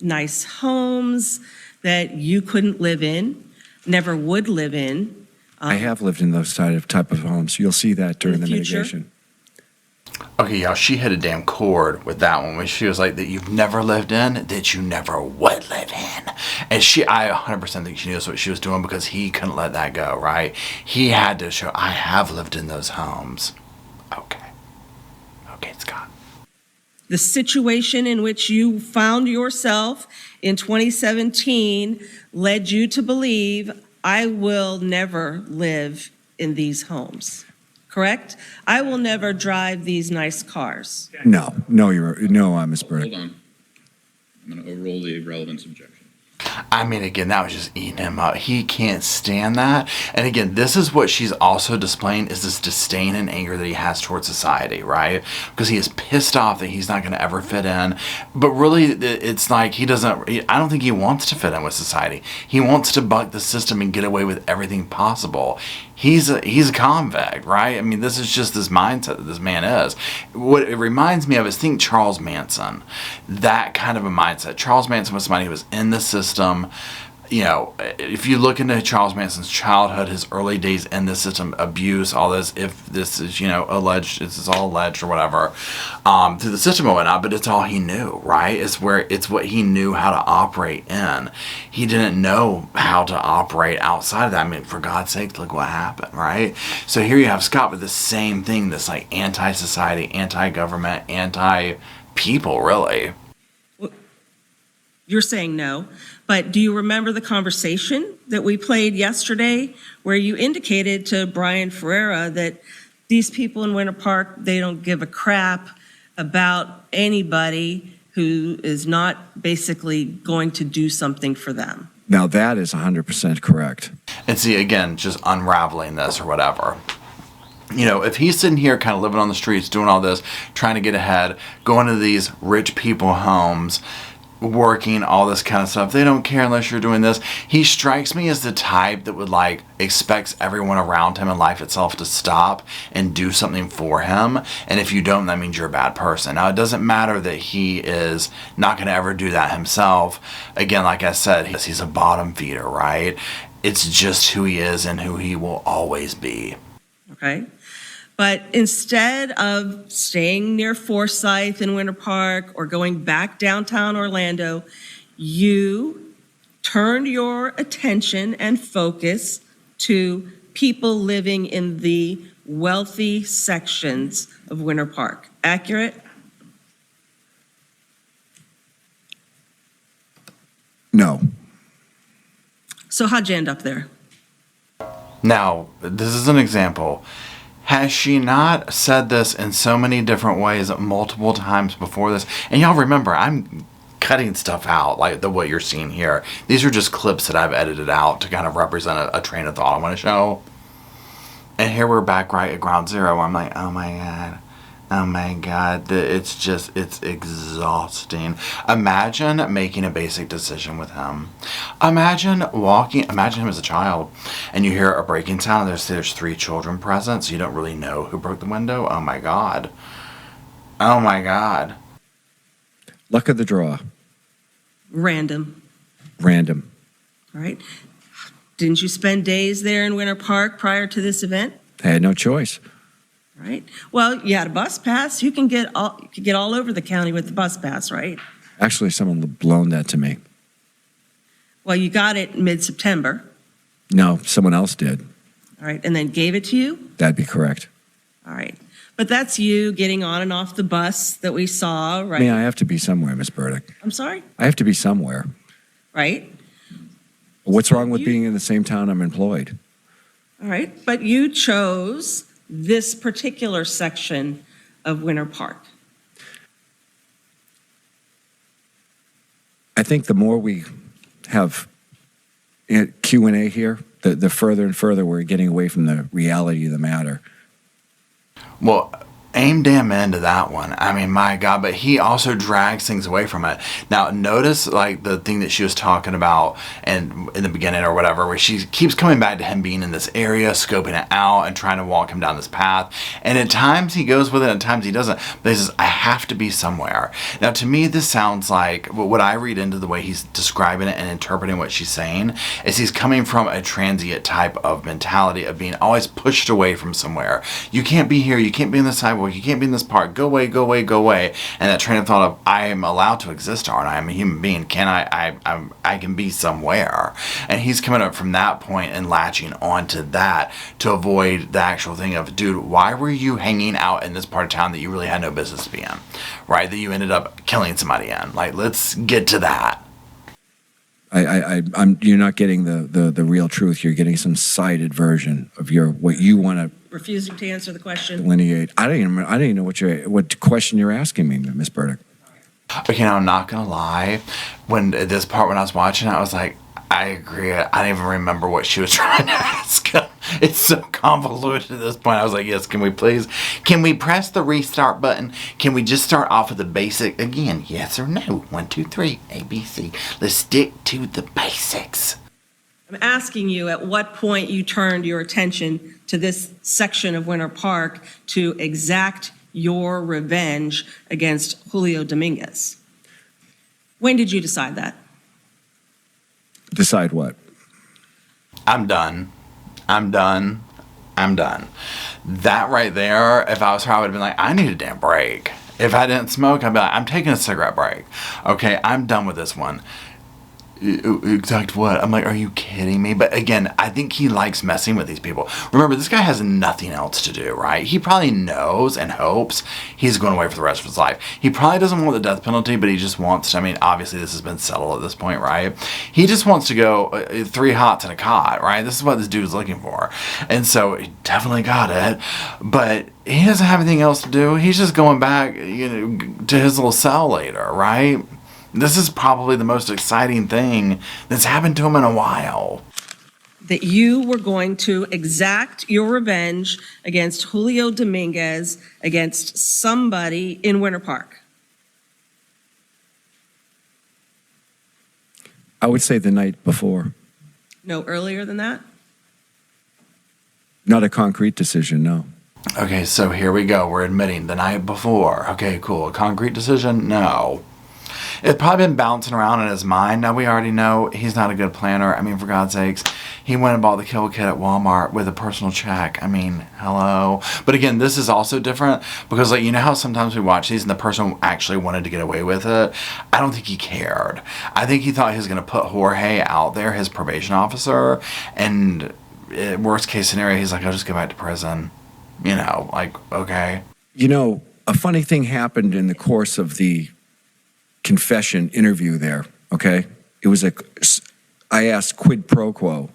nice homes that you couldn't live in, never would live in. I have lived in those type of homes. You'll see that during the future? mitigation. Okay, y'all, she hit a damn chord with that one when she was like, that you've never lived in, that you never would live in. And I 100% think she knew what she was doing because he couldn't let that go, right? He had to show, I have lived in those homes. Okay. Okay, Scott. The situation in which you found yourself in 2017 led you to believe, I will never live in these homes. Correct? I will never drive these nice cars. No, Ms. Burdick. Hold on. I'm going to overrule the relevance objection. I mean, again, that was just eating him up. He can't stand that. And again, this is what she's also displaying, is this disdain and anger that he has towards society, right? Because he is pissed off that he's not going to ever fit in. But really, it's like I don't think he wants to fit in with society. He wants to buck the system and get away with everything possible. He's a convict, right? I mean, this is just this mindset that this man is. What it reminds me of is, think Charles Manson. That kind of a mindset. Charles Manson was somebody who was in the system. You know, if you look into Charles Manson's childhood, his early days in the system, abuse, all this, if this is, alleged, this is all alleged or whatever, through the system and whatnot, but it's all he knew, right? It's what he knew how to operate in. He didn't know how to operate outside of that. I mean, for God's sake, look what happened, right? So here you have Scott with the same thing, this like anti-society, anti-government, anti-people, really. You're saying no, but do you remember the conversation that we played yesterday where you indicated to Brian Ferreira that these people in Winter Park, they don't give a crap about anybody who is not basically going to do something for them? Now that is 100% correct. And see, again, just unraveling this or whatever. If he's sitting here kind of living on the streets, doing all this, trying to get ahead, going to these rich people homes, working, all this kind of stuff. They don't care unless you're doing this. He strikes me as the type that would expects everyone around him and life itself to stop and do something for him. And if you don't, that means you're a bad person. Now, it doesn't matter that he is not going to ever do that himself. Again, like I said, he's a bottom feeder, right? It's just who he is and who he will always be. Okay. But instead of staying near Forsyth in Winter Park or going back downtown Orlando, you turned your attention and focus to people living in the wealthy sections of Winter Park. Accurate? No. So how'd you end up there? Now, this is an example. Has she not said this in so many different ways multiple times before this? And y'all remember, I'm cutting stuff out, like what you're seeing here. These are just clips that I've edited out to kind of represent a train of thought I want to show. And here we're back right at ground zero where I'm like, oh my God, it's exhausting. Imagine making a basic decision with him. Imagine him as a child, and you hear a breaking sound, and there's 3 children present, so you don't really know who broke the window. Oh my God. Luck of the draw. Random. Random. All right. Didn't you spend days there in Winter Park prior to this event? I had no choice. Right. Well, you had a bus pass. You can get all over the county with the bus pass, right? Actually, someone loaned that to me. Well, you got it mid-September. No, someone else did. All right, and then gave it to you? That'd be correct. All right. But that's you getting on and off the bus that we saw, right? I mean, I have to be somewhere, Miss Burdick. I'm sorry? I have to be somewhere. Right? What's wrong with being in the same town I'm employed? All right. But you chose this particular section of Winter Park. I think the more we have Q&A here, the further and further we're getting away from the reality of the matter. Well, Aim damn into that one. I mean, my God, but he also drags things away from it. Now, notice like the thing that she was talking about and in the beginning or whatever, where she keeps coming back to him being in this area, scoping it out and trying to walk him down this path. And at times he goes with it, at times he doesn't. But he says, I have to be somewhere. Now, to me, this sounds like what I read into the way he's describing it and interpreting what she's saying is he's coming from a transient type of mentality of being always pushed away from somewhere. You can't be here. You can't be in the sidewalk. You can't be in this park. Go away, go away, go away. And that train of thought of, I am allowed to exist, aren't I? I'm a human being. Can I can be somewhere. And he's coming up from that point and latching onto that to avoid the actual thing of, dude, why were you hanging out in this part of town that you really had no business to be in? Right? That you ended up killing somebody in. Like, let's get to that. You're not getting the real truth. You're getting some cited version of what you want to Refusing to answer the question. delineate. I don't even know what question you're asking me, Miss Burdick. Okay, now I'm not gonna lie. When I was watching it, I was like, I agree. I didn't even remember what she was trying to ask him. It's so convoluted at this point. I was like, yes, can we press the restart button? Can we just start off with the basic again? Yes or no? 1, 2, 3, A, B, C. Let's stick to the basics. I'm asking you at what point you turned your attention to this section of Winter Park to exact your revenge against Julio Dominguez. When did you decide that? Decide what? I'm done. That right there, if I was her, I would have been like, I need a damn break. If I didn't smoke, I'd be like, I'm taking a cigarette break. Okay, I'm done with this one. Exact what? I'm like, are you kidding me? But again, I think he likes messing with these people. Remember, this guy has nothing else to do, right? He probably knows and hopes he's going away for the rest of his life. He probably doesn't want the death penalty, but he just wants to, I mean, obviously this has been settled at this point, right? He just wants to go 3 hots and a cot, right? This is what this dude's looking for. And so he definitely got it, but he doesn't have anything else to do. He's just going back, to his little cell later, right? This is probably the most exciting thing that's happened to him in a while. That you were going to exact your revenge against Julio Dominguez, against somebody in Winter Park. I would say the night before. No earlier than that? Not a concrete decision, no. Okay, so here we go. We're admitting the night before. Okay, cool. A concrete decision? No. It's probably been bouncing around in his mind. Now, we already know he's not a good planner. I mean, for God's sakes, he went and bought the kill kit at Walmart with a personal check. I mean, hello. But again, this is also different because, like, you know how sometimes we watch these and the person actually wanted to get away with it? I don't think he cared. I think he thought he was going to put Jorge out there, his probation officer, and worst case scenario, he's like, I'll just go back to prison. Like, okay. A funny thing happened in the course of the confession interview there, okay? It was I asked quid pro quo.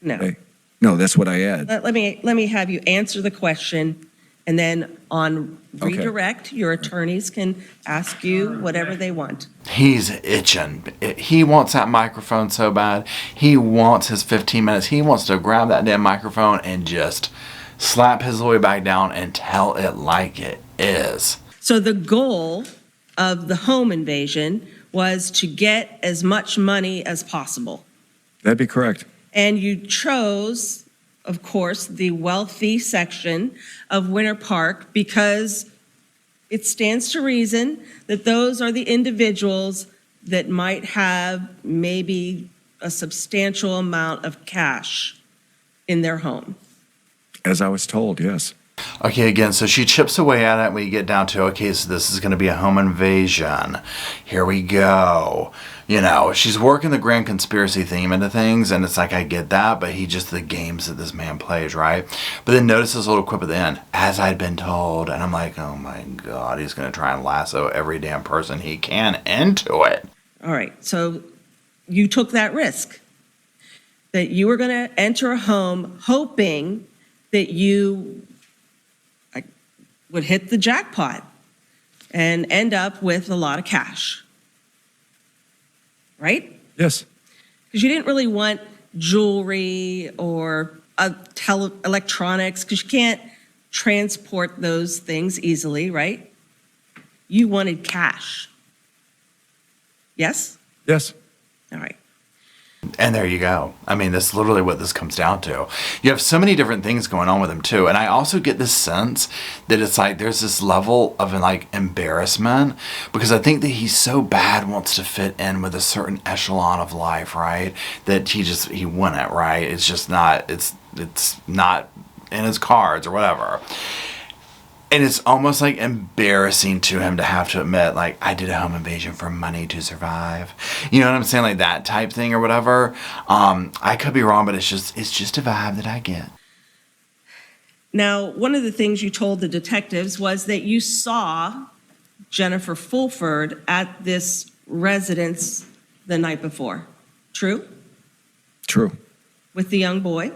No. Okay? No, that's what I add. Let me have you answer the question, and then on Okay. redirect, your attorneys can ask you whatever they want. He's itching. He wants that microphone so bad. He wants his 15 minutes. He wants to grab that damn microphone and just slap his way back down and tell it like it is. So the goal of the home invasion was to get as much money as possible. That'd be correct. And you chose, of course, the wealthy section of Winter Park because it stands to reason that those are the individuals that might have maybe a substantial amount of cash in their home. As I was told, yes. Okay, again, so she chips away at it. We get down to, okay, so this is going to be a home invasion. Here we go. She's working the grand conspiracy theme into things, and it's like, I get that, but the games that this man plays, right? But then notice this little quip at the end, as I'd been told, and I'm like, oh my God, he's going to try and lasso every damn person he can into it. All right, so you took that risk, that you were going to enter a home hoping that you would hit the jackpot and end up with a lot of cash, right? Yes. Because you didn't really want jewelry or electronics, because you can't transport those things easily, right? You wanted cash. Yes? Yes. All right. And there you go. I mean, that's literally what this comes down to. You have so many different things going on with him too. And I also get this sense that it's like there's this level of like embarrassment, because I think that he so bad wants to fit in with a certain echelon of life, right? That he wouldn't, right? It's just not, it's not in his cards or whatever. And it's almost like embarrassing to him to have to admit, like, I did a home invasion for money to survive. You know what I'm saying? Like that type thing or whatever. I could be wrong, but it's just a vibe that I get. Now, one of the things you told the detectives was that you saw Jennifer Fulford at this residence the night before. True? True. With the young boy.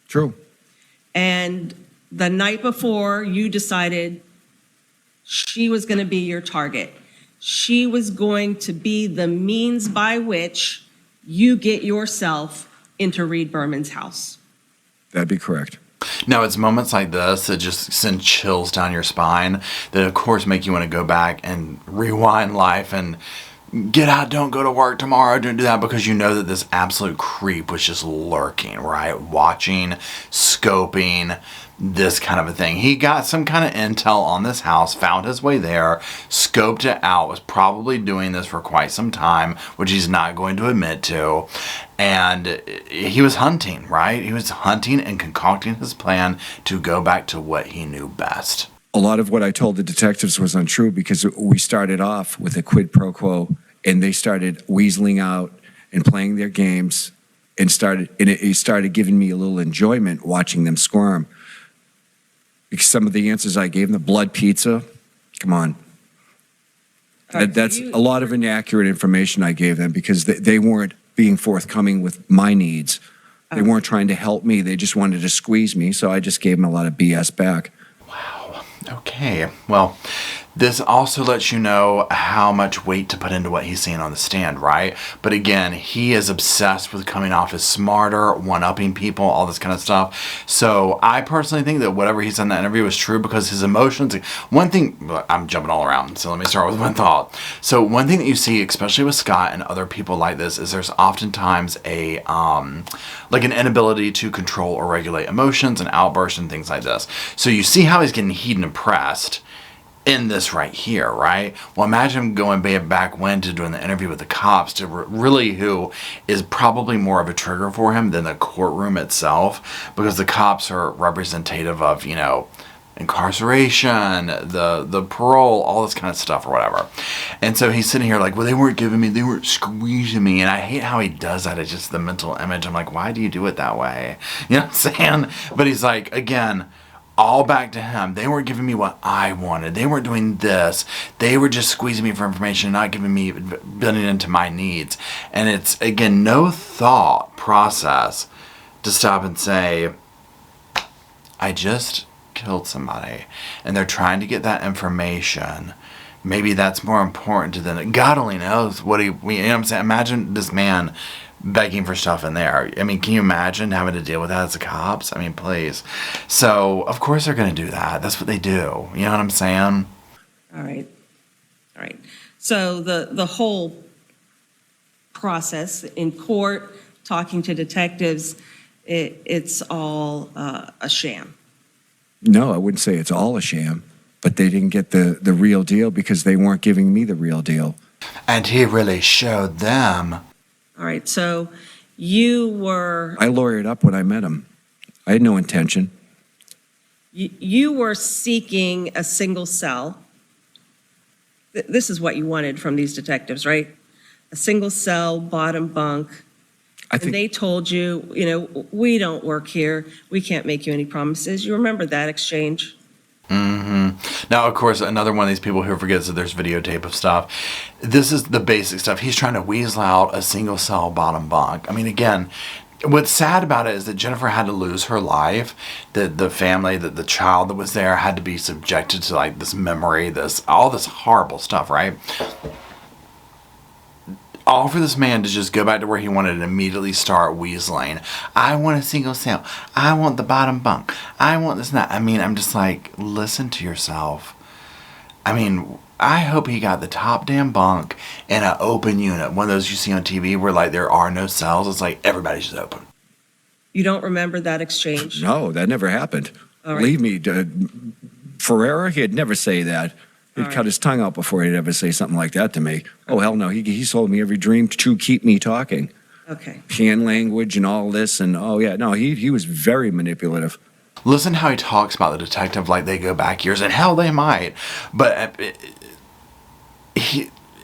True. And the night before, you decided she was going to be your target. She was going to be the means by which you get yourself into Reed Berman's house. That'd be correct. Now, it's moments like this that just send chills down your spine that, of course, make you want to go back and rewind life and get out, don't go to work tomorrow, don't do that, because you know that this absolute creep was just lurking, right? Watching, scoping, this kind of a thing. He got some kind of intel on this house, found his way there, scoped it out, was probably doing this for quite some time, which he's not going to admit to. And he was hunting, right? He was hunting and concocting his plan to go back to what he knew best. A lot of what I told the detectives was untrue, because we started off with a quid pro quo, and they started weaseling out and playing their games, and it started giving me a little enjoyment watching them squirm. Because some of the answers I gave them, the blood pizza, come on. All right, so That's a lot of inaccurate information I gave them, because they weren't being forthcoming with my needs. They weren't trying to help me. They just wanted to squeeze me, so I just gave them a lot of BS back. Wow. Okay. Well, this also lets you know how much weight to put into what he's saying on the stand, right? But again, he is obsessed with coming off as smarter, one-upping people, all this kind of stuff. So I personally think that whatever he said in that interview was true, because his emotions, one thing, I'm jumping all around, so let me start with one thought. So one thing that you see, especially with Scott and other people like this, is there's oftentimes a, like an inability to control or regulate emotions and outbursts and things like this. So you see how he's getting heated and pressed in this right here, right? Well, imagine him going back when to doing the interview with the cops, to really who is probably more of a trigger for him than the courtroom itself, because the cops are representative of, you know, incarceration, the parole, all this kind of stuff or whatever. And so he's sitting here like, well, they weren't giving me, they weren't squeezing me. And I hate how he does that. It's just the mental image. I'm like, why do you do it that way? You know what I'm saying? But he's like, again, all back to him. They weren't giving me what I wanted. They weren't doing this. They were just squeezing me for information, not giving me, building into my needs. And it's, again, no thought process to stop and say, I just killed somebody, and they're trying to get that information. Maybe that's more important to them. God only knows what you know what I'm saying? Imagine this man begging for stuff in there. I mean, can you imagine having to deal with that as the cops? I mean, please. So, of course they're going to do that. That's what they do. You know what I'm saying? All right. All right. So the whole process in court, talking to detectives, it's all a sham. No, I wouldn't say it's all a sham, but they didn't get the real deal because they weren't giving me the real deal. And he really showed them. All right, so you were... I lawyered up when I met him. I had no intention. You were seeking a single cell. This is what you wanted from these detectives, right? A single cell, bottom bunk. I think And they told you, you know, we don't work here. We can't make you any promises. You remember that exchange? Now, of course, another one of these people who forgets that there's videotape of stuff. This is the basic stuff. He's trying to weasel out a single cell bottom bunk. I mean, again, what's sad about it is that Jennifer had to lose her life. That the family, that the child that was there had to be subjected to like this memory, all this horrible stuff, right? all for this man to just go back to where he wanted and immediately start weaseling. I want a single cell. I want the bottom bunk. I want this and that. I mean, I'm just like, listen to yourself. I mean, I hope he got the top damn bunk in an open unit. One of those you see on TV where like there are no cells. It's like everybody's just open. You don't remember that exchange? No, that never happened. All right. Believe me, Ferreira, he'd never say that. He'd All right. cut his tongue out before he'd ever say something like that to me. Oh, hell no. He sold me every dream to keep me talking. Okay. Hand language and all this. And oh, yeah, no, he was very manipulative. Listen how he talks about the detective like they go back years, and hell, they might. But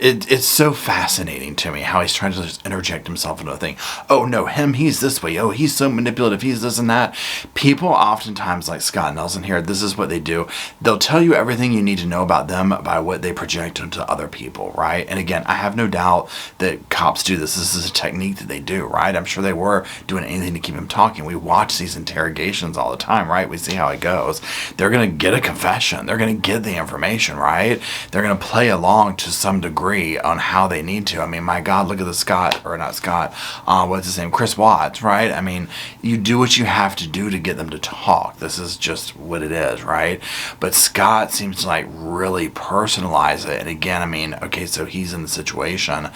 it's so fascinating to me how he's trying to just interject himself into a thing. Oh, no, he's this way. Oh, he's so manipulative. He's this and that. People oftentimes, like Scott Nelson here, this is what they do. They'll tell you everything you need to know about them by what they project onto other people, right? And again, I have no doubt that cops do this. This is a technique that they do, right? I'm sure they were doing anything to keep him talking. We watch these interrogations all the time, right? We see how it goes. They're going to get a confession. They're going to get the information, right? They're going to play along to some degree on how they need to. I mean, my God, look at what's his name? Chris Watts, right? I mean, you do what you have to do to get them to talk. This is just what it is, right? But Scott seems to like really personalize it. And again, I mean, okay, so he's in the situation,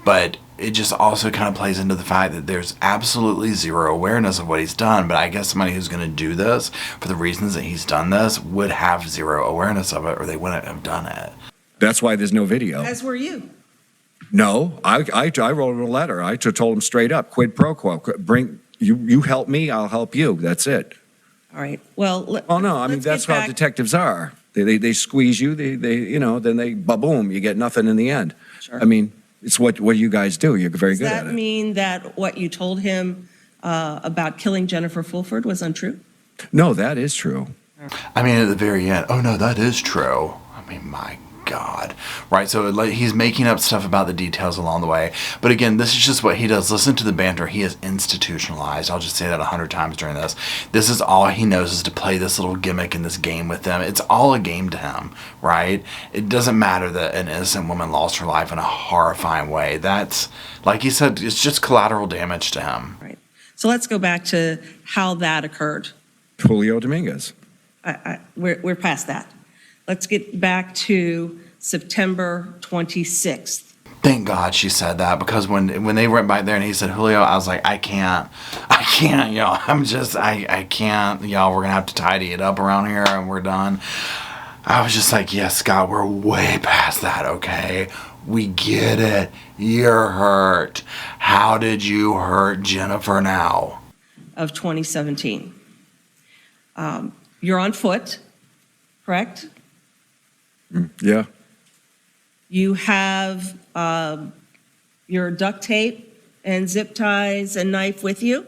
but it just also kind of plays into the fact that there's absolutely zero awareness of what he's done. But I guess somebody who's going to do this for the reasons that he's done this would have zero awareness of it, or they wouldn't have done it. That's why there's no video. As were you. No, I wrote a letter. I told him straight up, quid pro quo. Bring you help me, I'll help you. That's it. All right. Well, Oh no, I mean that's how detectives are. They squeeze you. They then they boom, you get nothing in the end. Sure. I mean, it's what you guys do. You're very Does good that at it. mean that what you told him about killing Jennifer Fulford was untrue? No, that is true. I mean, at the very end, oh no, that is true. I mean, my God, right? So like he's making up stuff about the details along the way. But again, this is just what he does. Listen to the banter. He is institutionalized. I'll just say that 100 times during this. This is all he knows is to play this little gimmick in this game with them. It's all a game to him, right? It doesn't matter that an innocent woman lost her life in a horrifying way. That's, like he said, it's just collateral damage to him. Right. So let's go back to how that occurred. Julio Dominguez. We're past that. Let's get back to September 26th. Thank God she said that, because when they went back there and he said Julio, I was like, I can't, y'all. I can't, y'all. We're gonna have to tidy it up around here and we're done. I was just like, yes, Scott, we're way past that, okay? We get it. You're hurt. How did you hurt Jennifer now? Of 2017. You're on foot, correct? Yeah. You have your duct tape and zip ties and knife with you?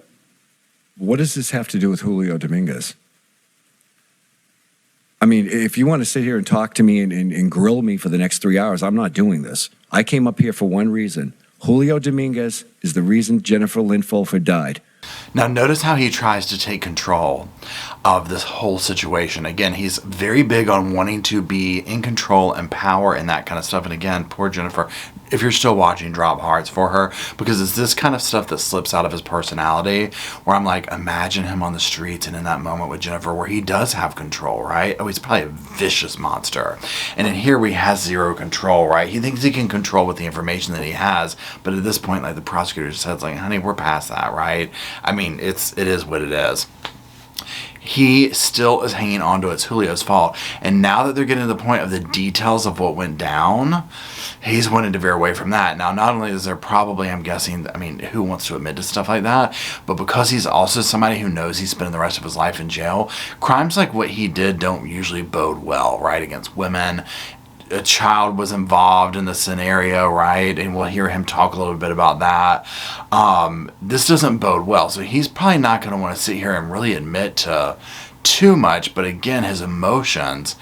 What does this have to do with Julio Dominguez? I mean, if you want to sit here and talk to me and grill me for the next 3 hours, I'm not doing this. I came up here for one reason. Julio Dominguez is the reason Jennifer Lynn Fulford died. Now, notice how he tries to take control of this whole situation. Again, he's very big on wanting to be in control and power and that kind of stuff. And again, poor Jennifer, if you're still watching, drop hearts for her, because it's this kind of stuff that slips out of his personality, where I'm like, imagine him on the streets and in that moment with Jennifer where he does have control, right? Oh, he's probably a vicious monster. And in here, he has zero control, right? He thinks he can control with the information that he has, but at this point, like the prosecutor says, like, honey, we're past that, right? I mean, it is what it is. He still is hanging on to it's Julio's fault. And now that they're getting to the point of the details of what went down, he's wanting to veer away from that. Now, not only is there probably, I'm guessing, I mean, who wants to admit to stuff like that? But because he's also somebody who knows he's spending the rest of his life in jail, crimes like what he did don't usually bode well, right, against women. A child was involved in the scenario, right? And we'll hear him talk a little bit about that. This doesn't bode well. So he's probably not going to want to sit here and really admit to too much. But again, his emotions,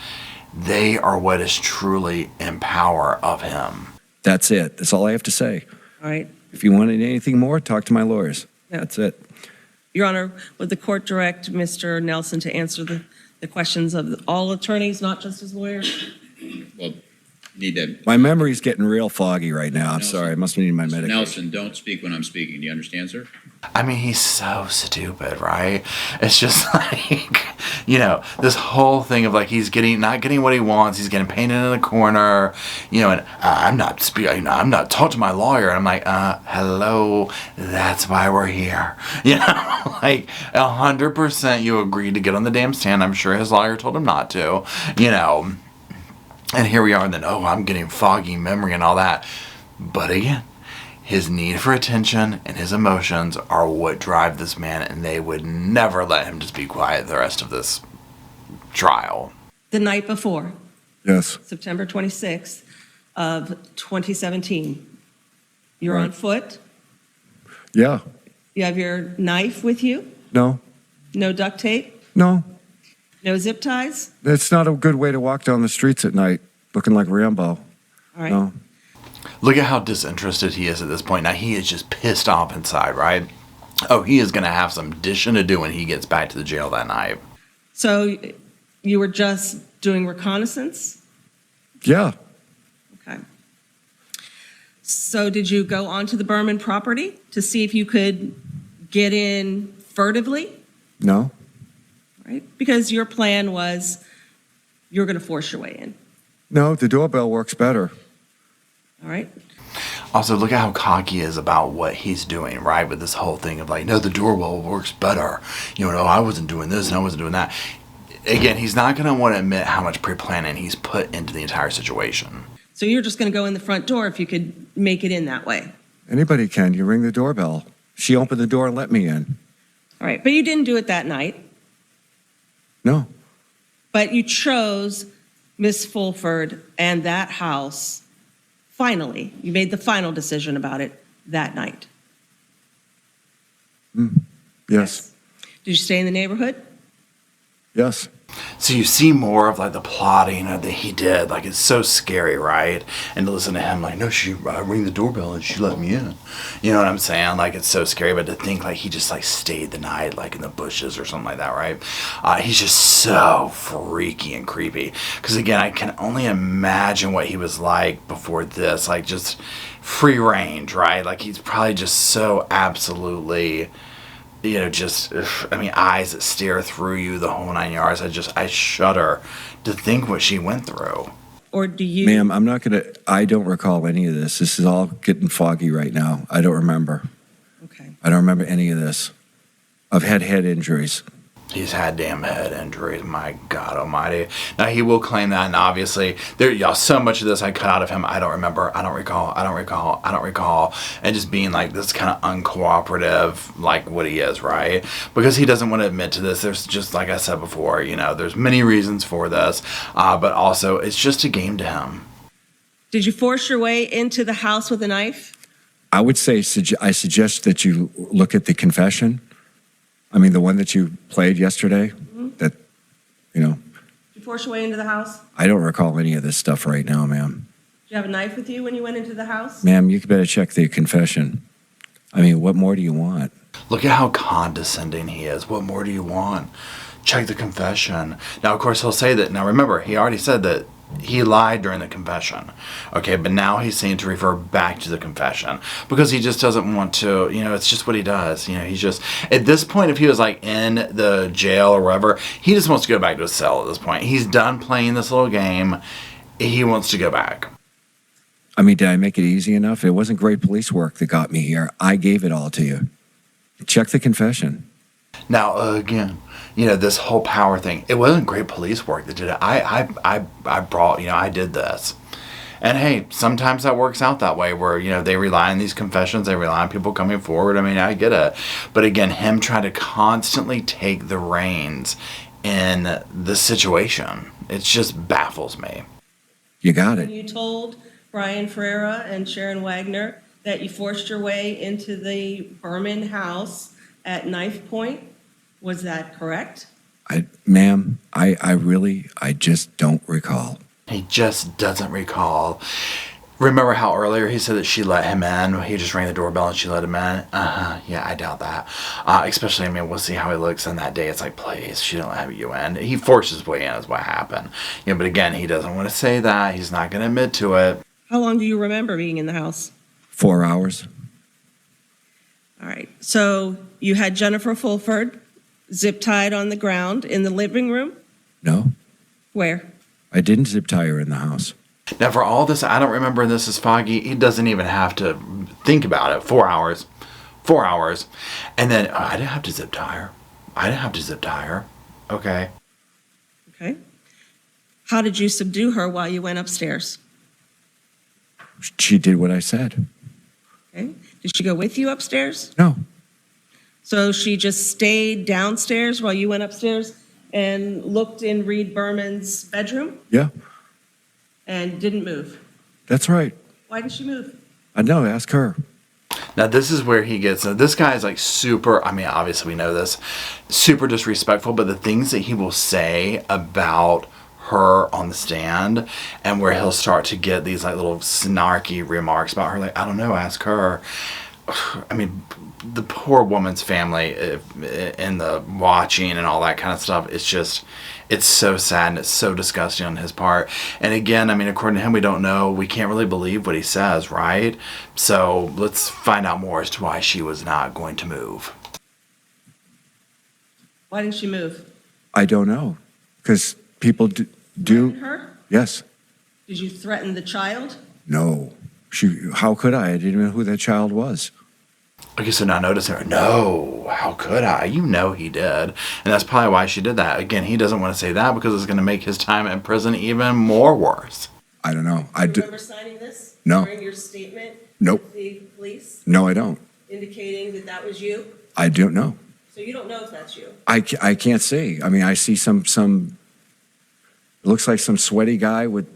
they are what is truly in power of him. That's it. That's all I have to say. All right. If you wanted anything more, talk to my lawyers. Yeah. That's it. Your Honor, would the court direct Mr. Nelson to answer the questions of all attorneys, not just his lawyer? Well, Need to, My memory's getting real foggy right now. I'm Nelson. sorry. I must need my Mr. medication. Nelson, don't speak when I'm speaking. Do you understand, sir? I mean, he's so stupid, right? It's just like, this whole thing of like he's not getting what he wants. He's getting painted in the corner, and I'm not talking to my lawyer. And I'm like, hello, that's why we're here. Like 100% you agreed to get on the damn stand. I'm sure his lawyer told him not to, And here we are, and then, I'm getting foggy memory and all that. But again, his need for attention and his emotions are what drive this man, and they would never let him just be quiet the rest of this trial. The night before, Yes. September 26th of 2017, you're on Right. foot, Yeah. you have your knife with you, No. no duct tape, No. no zip ties, It's not a good way to walk down the streets at night looking like Rambo. all right? No. Look at how disinterested he is at this point. Now, he is just pissed off inside, right? Oh, he is going to have some dishing to do when he gets back to the jail that night. So you were just doing reconnaissance? Yeah. Okay. So did you go onto the Berman property to see if you could get in furtively? No. Right? Because your plan was you're going to force your way in. No, the doorbell works better. All right? Also, look at how cocky he is about what he's doing, right? With this whole thing of like, no, the doorbell works better. I wasn't doing this and I wasn't doing that. Again, he's not going to want to admit how much pre-planning he's put into the entire situation. So you're just going to go in the front door if you could make it in that way. Anybody can. You ring the doorbell. She opened the door and let me in. All right. But you didn't do it that night. No. But you chose Miss Fulford and that house. Finally, you made the final decision about it that night. Yes. Did you stay in the neighborhood? Yes. So you see more of like the plotting that he did. Like, it's so scary, right? And to listen to him like, no, I ring the doorbell and she let me in. You know what I'm saying? Like, it's so scary. But to think like he just like stayed the night like in the bushes or something like that, right? He's just so freaky and creepy. Because again, I can only imagine what he was like before this. Like, just free range, right? Like, he's probably just so absolutely... eyes that stare through you, the whole 9 yards. I shudder to think what she went through. Or do you? Ma'am, I don't recall any of this. This is all getting foggy right now. I don't remember. Okay. I don't remember any of this. I've had head injuries. He's had damn head injuries, my God almighty. Now, he will claim that, and obviously, so much of this I cut out of him. I don't remember, I don't recall, and just being like this kind of uncooperative, like what he is, right? Because he doesn't want to admit to this. There's just, like I said before, there's many reasons for this, but also, it's just a game to him. Did you force your way into the house with a knife? I would say, I suggest that you look at the confession. I mean, the one that you played yesterday, that, Did you force your way into the house? I don't recall any of this stuff right now, ma'am. Did you have a knife with you when you went into the house? Ma'am, you better check the confession. I mean, what more do you want? Look at how condescending he is. What more do you want? Check the confession. Now, of course, he'll say that. Now, remember, he already said that he lied during the confession. Okay, but now he's saying to refer back to the confession because he just doesn't want to, it's just what he does. He's just, at this point, if he was like in the jail or wherever, he just wants to go back to his cell at this point. He's done playing this little game. He wants to go back. I mean, did I make it easy enough? It wasn't great police work that got me here. I gave it all to you. Check the confession. Now, again, this whole power thing, it wasn't great police work that did it. I did this. And hey, sometimes that works out that way where, they rely on these confessions, they rely on people coming forward. I mean, I get it. But again, him trying to constantly take the reins in the situation, it just baffles me. You got it. You told Brian Ferreira and Sharon Wagner that you forced your way into the Berman house at knife point. Was that correct? Ma'am, I just don't recall. He just doesn't recall. Remember how earlier he said that she let him in? He just rang the doorbell and she let him in? Yeah, I doubt that. Especially, I mean, we'll see how he looks on that day. It's like, please, she don't let you in. He forced his way in is what happened. But again, he doesn't want to say that. He's not going to admit to it. How long do you remember being in the house? 4 hours. All right. So you had Jennifer Fulford zip tied on the ground in the living room? No, Where? I didn't zip tie her in the house. Now, for all this, I don't remember, and this is foggy. He doesn't even have to think about it. 4 hours. 4 hours. And then, I didn't have to zip tie her. Okay. Okay. How did you subdue her while you went upstairs? She did what I said. Okay. Did she go with you upstairs? No, So she just stayed downstairs while you went upstairs and looked in Reed Berman's bedroom yeah, and didn't move? that's right. Why didn't she move? I know, ask her. Now, this is where he gets, this guy is like super, I mean, obviously we know this, super disrespectful, but the things that he will say about her on the stand and where he'll start to get these like little snarky remarks about her, like, I don't know, ask her. I mean, the poor woman's family and the watching and all that kind of stuff, it's just, it's so sad and it's so disgusting on his part. And again, I mean, according to him, we don't know, we can't really believe what he says, right? So let's find out more as to why she was not going to move. Why didn't she move? I don't know, because people do. Threaten her? Yes. Did you threaten the child? No. How could I? I didn't even know who that child was. Okay, so now notice her. No, how could I? You know he did. And that's probably why she did that. Again, he doesn't want to say that because it's going to make his time in prison even more worse. I don't know. Do you remember signing this? No. During your statement? Nope. With the police, No, I don't. indicating that that was you? I don't know. So you don't know if that's you? I can't see. I mean, I see some it looks like some sweaty guy with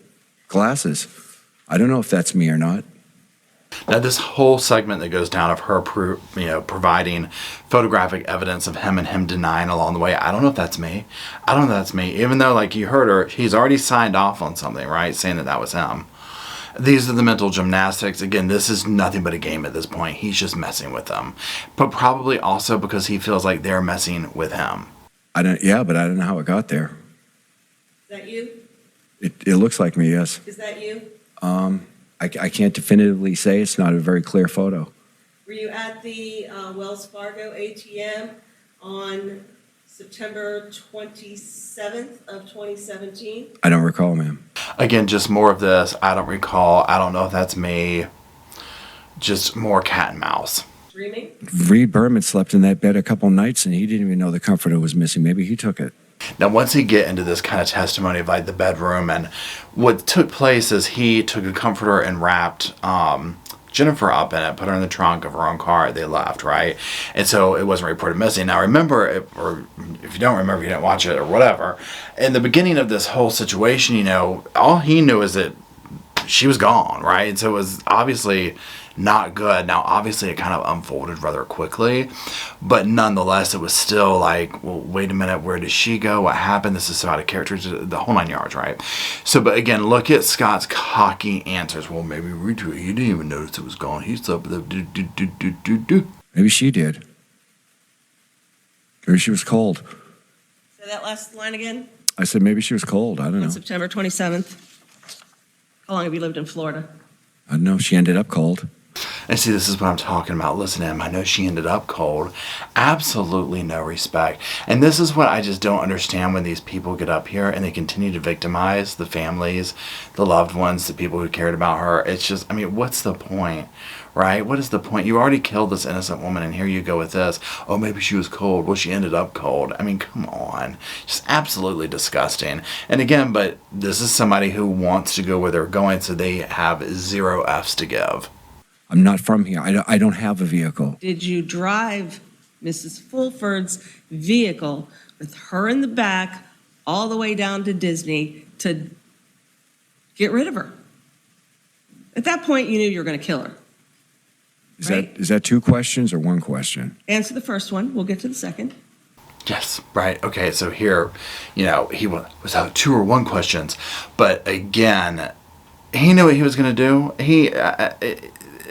glasses. I don't know if that's me or not. Now, this whole segment that goes down of her, providing photographic evidence of him and him denying along the way, I don't know if that's me. I don't know if that's me. Even though, like you heard her, he's already signed off on something, right? Saying that was him. These are the mental gymnastics. Again, this is nothing but a game at this point. He's just messing with them. But probably also because he feels like they're messing with him. Yeah, but I don't know how it got there. Is that you? It looks like me, yes. Is that you? I can't definitively say. It's not a very clear photo. Were you at the Wells Fargo ATM on September 27th of 2017? I don't recall, ma'am. Again, just more of this. I don't recall. I don't know if that's me. Just more cat and mouse. Dreaming? Reed Berman slept in that bed a couple nights, and he didn't even know the comforter was missing. Maybe he took it. Now, once he get into this kind of testimony of like the bedroom, and what took place is he took a comforter and wrapped Jennifer up in it, put her in the trunk of her own car. They left, right? And so it wasn't reported missing. Now, remember, or if you don't remember, you didn't watch it or whatever, in the beginning of this whole situation, all he knew is that she was gone, right? And so it was obviously not good. Now, obviously, it kind of unfolded rather quickly, but nonetheless, it was still like, well, wait a minute, where did she go? What happened? This is so out of character, the whole 9 yards, right? So, but again, look at Scott's cocky answers. Well, maybe he didn't even notice it was gone. He slept with it. Maybe she did. Maybe she was cold. Say that last line again. I said maybe she was cold. I don't know. On September 27th. How long have you lived in Florida? I don't know. She ended up cold. And see, this is what I'm talking about. Listen to him. I know she ended up cold. Absolutely no respect. And this is what I just don't understand when these people get up here and they continue to victimize the families, the loved ones, the people who cared about her. It's just, I mean, what's the point, right? What is the point? You already killed this innocent woman, and here you go with this. Oh, maybe she was cold. Well, she ended up cold. I mean, come on. Just absolutely disgusting. And again, but this is somebody who wants to go where they're going, so they have 0 Fs to give. I'm not from here. I don't have a vehicle. Did you drive Mrs. Fulford's vehicle with her in the back all the way down to Disney to get rid of her? At that point, you knew you were going to kill her. Right. Is that 2 questions or 1 question? Answer the first one. We'll get to the second. Yes, right. Okay, so here, he was out 2 or 1 questions. But again, he knew what he was going to do.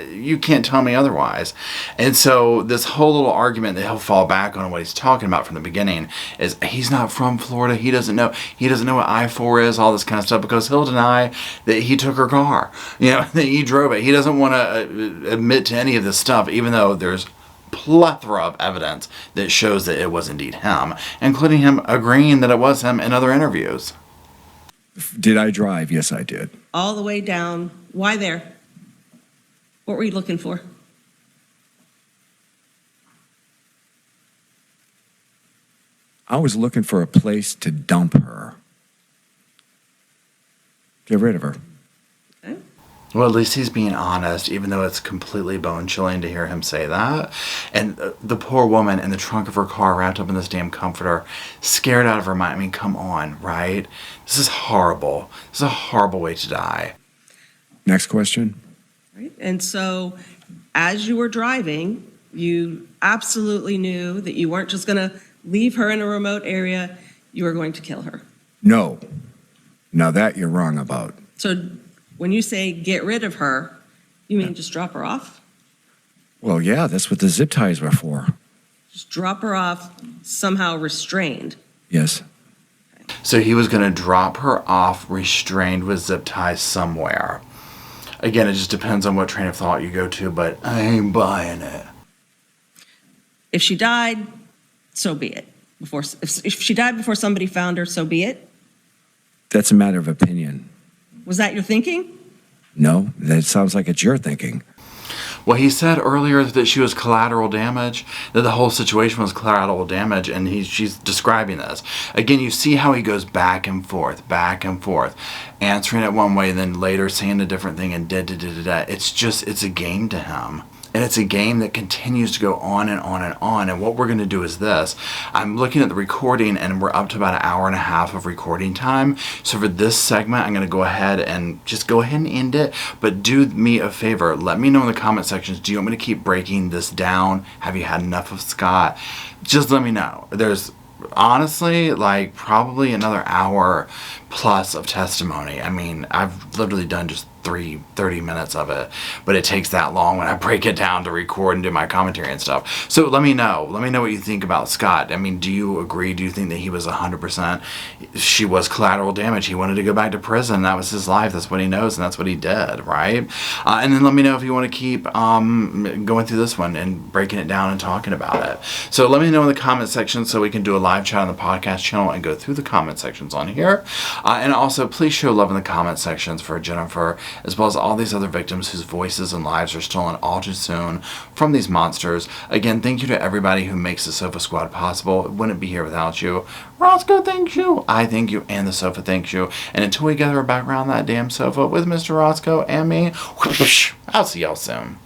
You can't tell me otherwise. And so this whole little argument that he'll fall back on what he's talking about from the beginning is he's not from Florida. He doesn't know what I-4 is, all this kind of stuff, because he'll deny that he took her car, that he drove it. He doesn't want to admit to any of this stuff, even though there's plethora of evidence that shows that it was indeed him, including him agreeing that it was him in other interviews. Did I drive? Yes, I did. All the way down. Why there? What were you looking for? I was looking for a place to dump her. Get rid of her. Okay. Well, at least he's being honest, even though it's completely bone-chilling to hear him say that. And the poor woman in the trunk of her car wrapped up in this damn comforter, scared out of her mind. I mean, come on, right? This is horrible. This is a horrible way to die. Next question. Right. And so as you were driving, you absolutely knew that you weren't just going to leave her in a remote area. You were going to kill her. No. Now that you're wrong about. So when you say get rid of her, you mean just drop her off? Well, yeah, that's what the zip ties were for. Just drop her off, somehow restrained. Yes. So he was going to drop her off restrained with zip ties somewhere. Again, it just depends on what train of thought you go to, but I ain't buying it. If she died, so be it. If she died before somebody found her, so be it. That's a matter of opinion. Was that your thinking? No, that sounds like it's your thinking. Well, he said earlier that she was collateral damage, that the whole situation was collateral damage, and she's describing this. Again, you see how he goes back and forth, answering it one way, then later saying a different thing, and da-da-da-da-da. It's a game to him. And it's a game that continues to go on and on and on. And what we're going to do is this. I'm looking at the recording, and we're up to about an hour and a half of recording time. So for this segment, I'm going to go ahead and end it. But do me a favor. Let me know in the comment sections. Do you want me to keep breaking this down? Have you had enough of Scott? Just let me know. There's honestly probably another hour plus of testimony. I mean, I've literally done just 30 minutes of it, but it takes that long when I break it down to record and do my commentary and stuff. So let me know what you think about Scott. I mean, do you agree? Do you think that he was 100%? She was collateral damage. He wanted to go back to prison. That was his life. That's what he knows, and that's what he did, right? And then let me know if you want to keep going through this one and breaking it down and talking about it. So let me know in the comment section so we can do a live chat on the podcast channel and go through the comment sections on here. And also, please show love in the comment sections for Jennifer, as well as all these other victims whose voices and lives are stolen all too soon from these monsters. Again, thank you to everybody who makes the Sofa Squad possible. It wouldn't be here without you. Roscoe thanks you. I thank you, and the sofa thanks you. And until we gather back around that damn sofa with Mr. Roscoe and me, I'll see y'all soon.